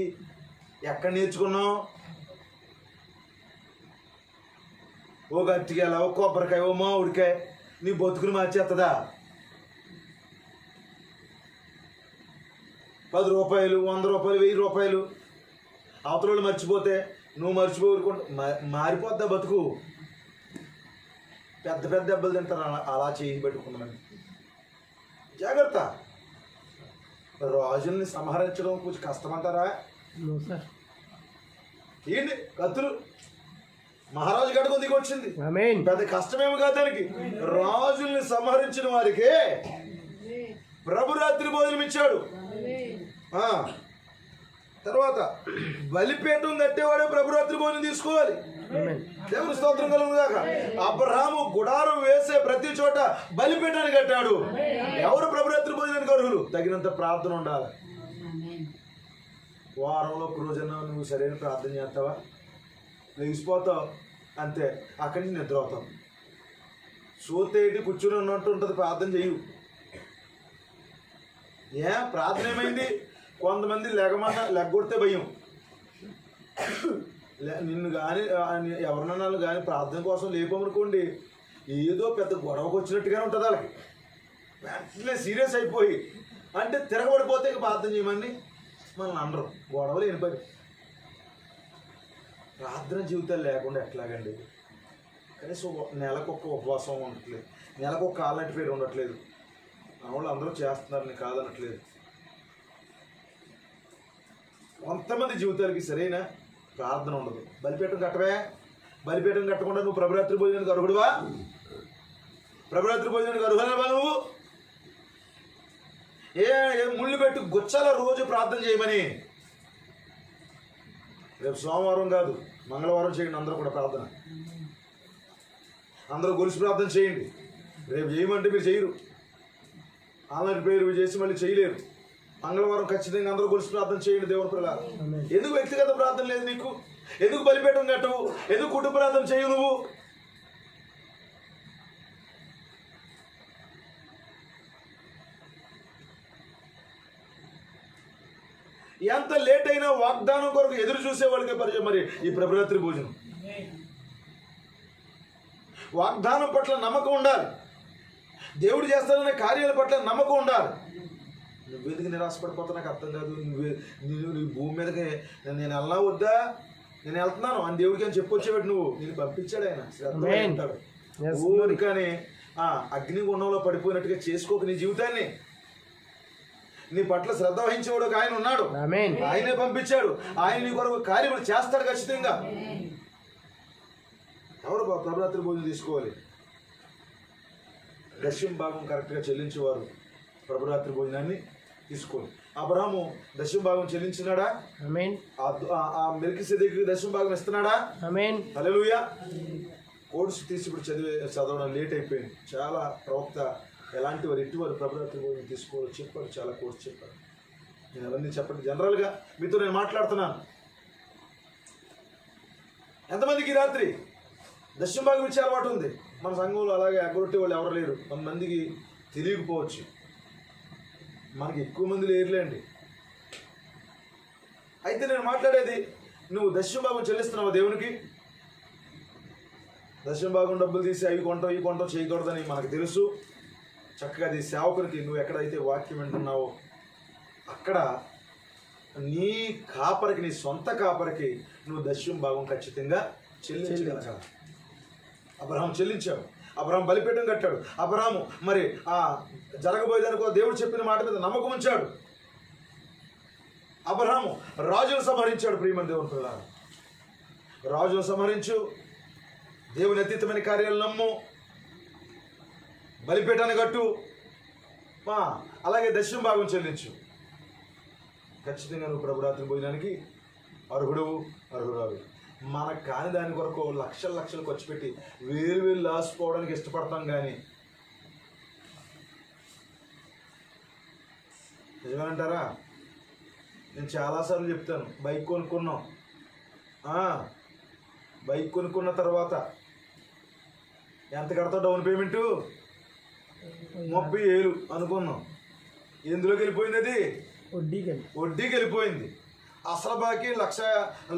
ఎక్కడ నేర్చుకున్నావు? ఓ గట్టికెళ్ళ, ఓ కొబ్బరికాయ, ఓ మామిడికాయ నీ బతుకుని మార్చేస్తుందా? 10 రూపాయలు, 100 రూపాయలు, 1000 రూపాయలు అవతల మర్చిపోతే నువ్వు మర్చిపోకుండా మారిపోద్దా బతుకు? పెద్ద పెద్ద దెబ్బలు తింటారు అలా చేయి పెట్టుకున్నాను. జాగ్రత్త. రాజుల్ని సంహరించడం కొంచెం కష్టమంటారా? ఏంటి కత్తులు మహారాజు గడుగు దిగి వచ్చింది, పెద్ద కష్టమేమి కాదు దానికి. రాజుల్ని సంహరించిన వారికి ప్రభు రాత్రి భోజనం ఇచ్చాడు. తర్వాత బలిపీఠం కట్టేవాడే ప్రభురాత్రి భోజనం తీసుకోవాలి. దేవుని స్తోత్రం కలుగుగాక. అబ్రహాము గుడారం వేసే ప్రతి చోట బలిపీఠాన్ని కట్టాడు. ఎవరు ప్రభురాత్రి భోజనానికి అర్హులు? తగినంత ప్రార్థన ఉండాలి. వారంలో ఒక రోజున నువ్వు సరైన ప్రార్థన చేస్తావా? లెగిసిపోతావు అంతే, అక్కడి నుంచి నిద్ర అవుతావు. సూతేటి కూర్చుని ఉన్నట్టు ఉంటుంది, ప్రార్థన చెయ్యు. ప్రార్థన ఏమైంది? కొంతమంది లెగ్గొడితే భయం. నిన్ను కానీ ఎవరినన్నా కానీ ప్రార్థన కోసం లేపమనుకోండి, ఏదో పెద్ద గొడవకు వచ్చినట్టుగానే ఉంటుంది వాళ్ళకి. వెంటనే సీరియస్ అయిపోయి అంటే తిరగబడిపోతే ప్రార్థన చేయమని మనల్ని అనరు. గొడవలు వినిపడి ప్రార్థన జీవితాలు లేకుండా ఎట్లాగండి? కనీసం నెలకు ఒక్క ఉపవాసం ఉండట్లేదు, నెలకు ఒక కాళ్ళంటి పేరు ఉండట్లేదు. వాళ్ళు అందరూ చేస్తున్నారని కాదనట్లేదు. కొంతమంది జీవితాలకి సరైన ప్రార్థన ఉండదు. బలిపీఠం కట్టవే? బలిపీఠం కట్టకుండా నువ్వు ప్రభురాత్రి భోజనానికి అర్హుడువా? ప్రభురాత్రి భోజనానికి అర్హులవా నువ్వు? ఏ ముళ్ళు పెట్టి గుచ్చాల రోజు ప్రార్థన చేయమని. రేపు సోమవారం కాదు, మంగళవారం చేయండి అందరూ కూడా ప్రార్థన. అందరూ గొలుసు ప్రార్థన చేయండి. రేపు చేయమంటే మీరు చేయరు, ఆన్లైన్ పేరు చేసి మళ్ళీ చేయలేరు. మంగళవారం ఖచ్చితంగా అందరూ గొలుసు ప్రార్థన చేయండి దేవుని పిల్లలు. ఎందుకు వ్యక్తిగత ప్రార్థన లేదు నీకు? ఎందుకు బలిపీఠం కట్టవు? ఎందుకు కుటుంబ ప్రార్థన చేయవు నువ్వు? ఎంత లేట్ అయినా వాగ్దానం కొరకు ఎదురు చూసే వాళ్ళకే పరిచయం మరి ఈ ప్రభురాత్రి భోజనం. వాగ్దానం పట్ల నమ్మకం ఉండాలి, దేవుడు చేస్తాననే కార్యాల పట్ల నమ్మకం ఉండాలి. నువ్వెందుకు నిరాశపడిపోతా నాకు అర్థం కాదు. నీ భూమి మీదకి నేను వెళ్ళనా వద్దా? నేను వెళ్తున్నాను అని దేవుడికి అని చెప్పొచ్చేవాడు. నువ్వు నేను పంపించాడు ఆయన, శ్రద్ధ ఉంటాడు. ఊరు కానీ అగ్నిగుండంలో పడిపోయినట్టుగా చేసుకోక నీ జీవితాన్ని. నీ పట్ల శ్రద్ధ వహించేవాడు ఒక ఆయన ఉన్నాడు, ఆయనే పంపించాడు. ఆయన నీ కొరకు కార్యములు చేస్తాడు ఖచ్చితంగా. ఎవరు ప్రభరాత్రి భోజనం తీసుకోవాలి? దశమ భాగం కరెక్ట్గా చెల్లించేవారు ప్రభురాత్రి భోజనాన్ని తీసుకోవాలి. అబ్రహాము దశమ భాగం చెల్లించినాడా? ఆమేన్. ఆ మెల్కీసెదెకుకి దశమ భాగం ఇస్తున్నాడా? ఆమేన్. హల్లెలూయా. కోడ్స్ తీసి ఇప్పుడు చదవడం లేట్ అయిపోయింది. చాలా ప్రవక్త ఎలాంటి వారు ఎటువంటి ప్రభురాత్రి భోజనం తీసుకోవాలో చెప్పారు, చాలా కోర్స్ చెప్పారు. నేను అవన్నీ చెప్పండి, జనరల్గా మీతో నేను మాట్లాడుతున్నాను. ఎంతమందికి ఈ రాత్రి దశమ భాగం ఇచ్చే అలవాటు ఉంది? మన సంఘంలో అలాగే అగ్గొట్టే వాళ్ళు ఎవరు లేరు. కొంతమందికి తెలియకపోవచ్చు, మనకి ఎక్కువ మంది లేరులేండి. అయితే నేను మాట్లాడేది, నువ్వు దశమ భాగం చెల్లిస్తున్నావా దేవునికి? దశమ భాగం డబ్బులు తీసి అవి కొంటావు ఈ కొంటావు చేయకూడదని మనకు తెలుసు. చక్కగా అది సేవకునికి, నువ్వు ఎక్కడైతే వాక్యం వింటున్నావో అక్కడ నీ కాపరికి, నీ సొంత కాపరికి నువ్వు దశమ భాగం ఖచ్చితంగా చెల్లించగలగాలి. అబ్రహాం చెల్లించాడు, అబ్రహాం బలిపీఠం కట్టాడు. అబ్రహాము మరి ఆ జరగబోయేదానికో దేవుడు చెప్పిన మాట మీద నమ్మకం ఉంచాడు. అబ్రహాము రాజును సంహరించాడు. ప్రియమైన దేవుని పిల్లలారా, రాజును సంహరించు, దేవుని అతీతమైన కార్యాలు నమ్ము, బలిపీఠాన్ని కట్టు, అలాగే దశమ భాగం చెల్లించు. ఖచ్చితంగా నువ్వు ప్రభురాత్రి భోజనానికి అర్హురాలు. మనకు కాని దాని కొరకు లక్షలు ఖర్చు పెట్టి వేలు లాసిపోవడానికి ఇష్టపడతాం. కానీ నిజమేనంటారా? నేను చాలాసార్లు చెప్తాను, బైక్ కొనుక్కున్నాం. బైక్ కొనుక్కున్న తర్వాత ఎంత కడతావు డౌన్ పేమెంటు? 30,000 అనుకున్నాం. ఎందులోకి వెళ్ళిపోయింది? అది వడ్డీకి వెళ్ళిపోయింది. అసలు బాకీ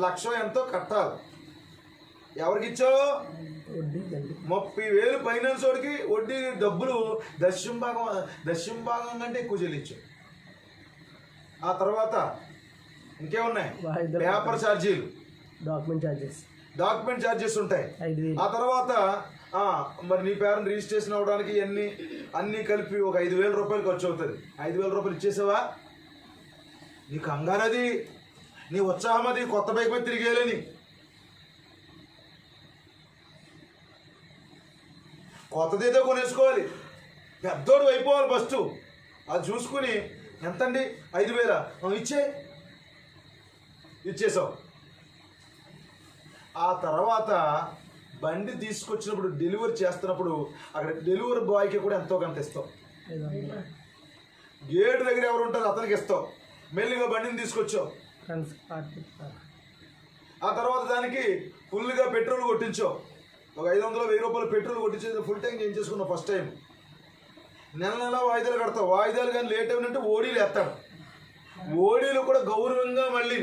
లక్ష ఎంతో కట్టాలి. ఎవరికి ఇచ్చావు? 30,000 ఫైనాన్స్ వాడికి వడ్డీ డబ్బులు దశమ భాగం కంటే ఎక్కువ చెల్లించావు. ఆ తర్వాత ఇంకేమున్నాయి? పేపర్ ఛార్జీలు, డాక్యుమెంట్ ఛార్జెస్ ఉంటాయి. ఆ తర్వాత మరి నీ పేరెంట్ రిజిస్ట్రేషన్ అవ్వడానికి అన్నీ కలిపి ఒక 5,000 రూపాయలు ఖర్చు అవుతుంది. 5,000 రూపాయలు ఇచ్చేసావా? నీకు అంగారది, నీ ఉత్సాహం అది కొత్త బైక్ మీద తిరిగేయాలని. కొత్తదేదో కొనేసుకోవాలి, పెద్దోడు అయిపోవాలి ఫస్ట్. అది చూసుకుని ఎంతండి? 5,000 ఇచ్చేసావు. ఆ తర్వాత బండి తీసుకొచ్చినప్పుడు డెలివరీ చేస్తున్నప్పుడు అక్కడ డెలివరీ బాయ్కి కూడా ఎంతో కొంత ఇస్తావు. గేటు దగ్గర ఎవరు ఉంటారో అతనికి ఇస్తావు. మెల్లిగా బండిని తీసుకొచ్చావు. ఆ తర్వాత దానికి ఫుల్గా పెట్రోల్ కొట్టించావు. ఒక 500-1000 రూపాయలు పెట్రోల్ కొట్టించేది ఫుల్ ట్యాంక్ చేయించేసుకున్నావు ఫస్ట్ టైం. నెల వాయిదాలు కడతావు. వాయిదాలు కానీ లేట్ అయినంటే ఓడీలు వేస్తాడు. ఓడీలు కూడా గౌరవంగా మళ్ళీ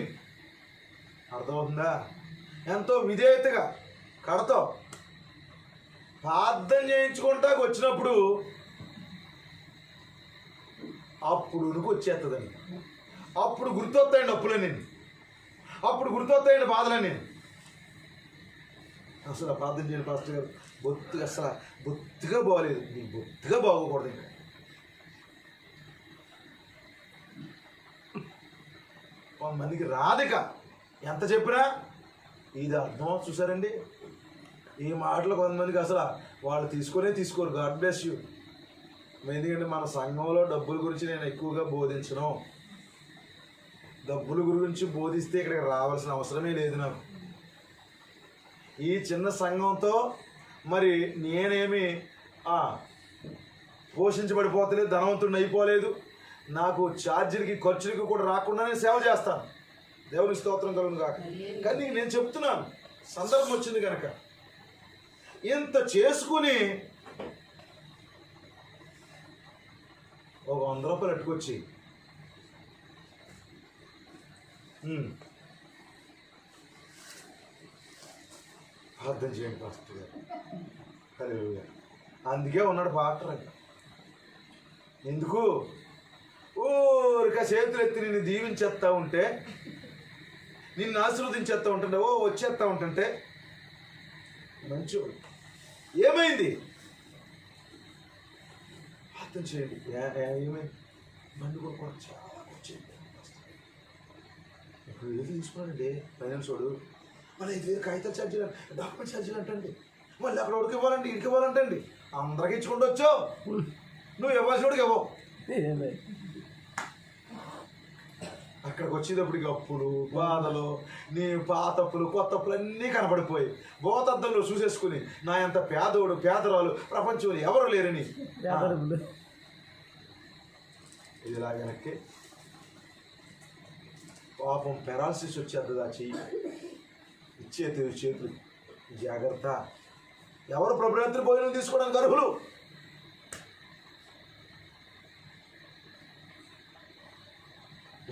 అర్థమవుతుందా? ఎంతో విధేయతగా కడతావు. ప్రార్థన చేయించుకుంటాకు వచ్చినప్పుడు అప్పుడు ఉనికి వచ్చేస్తుందని, అప్పుడు గుర్తొస్తాయండి అప్పులని, అప్పుడు గుర్తొస్తాయండి బాధలని. అసలు ప్రార్థన చేయండి పాస్టర్ గారు, బొత్తిగా బాగోలేదు, నీకు బొత్తిగా బాగోకూడదు. ఇంకా కొంతమందికి రాదిక ఎంత చెప్పినా ఇది అర్థం. చూసారండి ఈ మాటలు కొంతమందికి అసలు వాళ్ళు తీసుకోరు. God bless you. ఎందుకంటే మన సంఘంలో డబ్బుల గురించి నేను ఎక్కువగా బోధించను. డబ్బుల గురించి బోధిస్తే ఇక్కడికి రావాల్సిన అవసరమే లేదు నాకు. ఈ చిన్న సంఘంతో మరి నేనేమి పోషించబడిపోతలేదు, ధనవంతుడిని అయిపోలేదు. నాకు ఛార్జీలకి ఖర్చులకి కూడా రాకుండా నేను సేవ చేస్తాను. దేవుని స్తోత్రం కలుగును కాక. కానీ నేను చెప్తున్నాను, సందర్భం వచ్చింది కనుక ఇంత చేసుకుని ఒక 100 రూపాయలు అట్టుకొచ్చి ప్రార్థన చేయండి పాస్టర్ గారు. హల్లెలూయా. అందుకే ఉన్నాడు పాస్టర్. ఎందుకు ఊరిక చేతులు ఎత్తి నిన్ను దీవించేస్తా ఉంటే, నిన్ను ఆశీర్వదించేస్తా ఉంటుంటే, వచ్చేస్తా ఉంటుంటే మంచివాడు. ఏమైంది? అర్థం చేయండి. ఏమైంది? బండి కొనుక్కోవడం చాలా వచ్చింది. ఇప్పుడు ఏది తీసుకున్నాడండి ఫైనాన్స్ వాడు, మన 5,000 కాగితాల ఛార్జీలు, డాక్యుమెంట్ ఛార్జీలు అంటండి. మళ్ళీ అక్కడ ఉడికి ఇవ్వాలంటే ఇంటికి ఇవ్వాలంటే అండి అందరికి ఇచ్చుకుంటూ వచ్చావు, నువ్వు ఇవ్వాల్సినోడికి ఇవ్వవు. అక్కడికి వచ్చేటప్పటికి అప్పులు బాధలు నీ పాత అప్పులు కొత్త అప్పులు అన్నీ కనబడిపోయి గోతద్దంలో చూసేసుకుని నా ఎంత పేదోడు పేదరాలు ప్రపంచంలో ఎవరు లేరని ఇదిలా వెనక్కి పాపం పెరాలసిస్ వచ్చేది ఆ చెయ్యి ఇచ్చేది చేతులు జాగ్రత్త. ఎవరు ప్రభురాత్రి భోజనం తీసుకోవడానికి అర్హులు?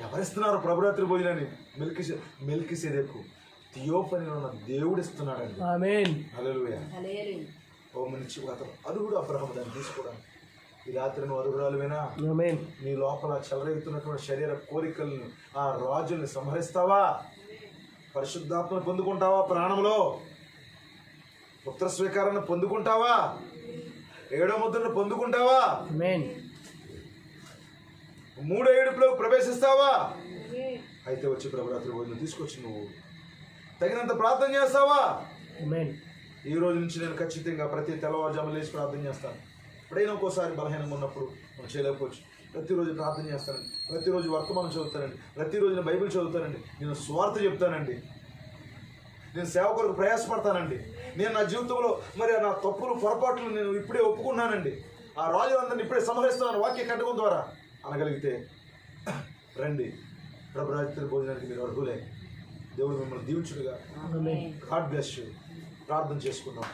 ఎవరిస్తున్నారు ప్రభురాత్రి భోజనాన్ని? మెల్కిసెదెకు థియోఫనీలో ఉన్న దేవుడు ఇస్తున్నాడండి. ఆమేన్. హల్లెలూయా. ఓ మనిషి అతను అర్హుడు అబ్రహాము దాన్ని తీసుకోవడానికి. ఈ రాత్రి నువ్వు అర్హురాలువేనా? ఆమేన్. నీ లోపల చెలరేగుతున్నటువంటి శరీర కోరికలను ఆ రాజుల్ని సంహరిస్తావా? పరిశుద్ధాత్మను పొందుకుంటావా? ప్రాణంలో పుత్ర స్వీకారాన్ని పొందుకుంటావా? 7వ ముద్రను పొందుకుంటావా? ఆమేన్. 3వ ఏడుపులోకి ప్రవేశిస్తావా? అయితే వచ్చి ప్రభురాత్రి భోజనం తీసుకొచ్చి నువ్వు తగినంత ప్రార్థన చేస్తావా? ఆమేన్. ఈ రోజు నుంచి నేను ఖచ్చితంగా ప్రతి తెల్లవారుజాము లేచి ప్రార్థన చేస్తాను. ఎప్పుడైనా ఒక్కోసారి బలహీనంగా ఉన్నప్పుడు మనం చేయలేకపోవచ్చు. ప్రతిరోజు ప్రార్థన చేస్తానండి, ప్రతిరోజు వర్తమానం చదువుతానండి, ప్రతిరోజు నేను బైబిల్ చదువుతానండి, నేను స్వార్థ చెప్తానండి, నేను సేవ కొరకు ప్రయాసపడతానండి. నేను నా జీవితంలో మరి నా తప్పులు పొరపాట్లు నేను ఇప్పుడే ఒప్పుకున్నానండి. ఆ రాజులందరినీ ఇప్పుడే సంహరిస్తున్నాను వాక్య కట్టడం ద్వారా అనగలిగితే రండి ప్రభురాత్రి భోజనానికి మీరు అర్హులే. దేవుడు మిమ్మల్ని దీవించుడుగా. God bless you. ప్రార్థన చేసుకుందాం.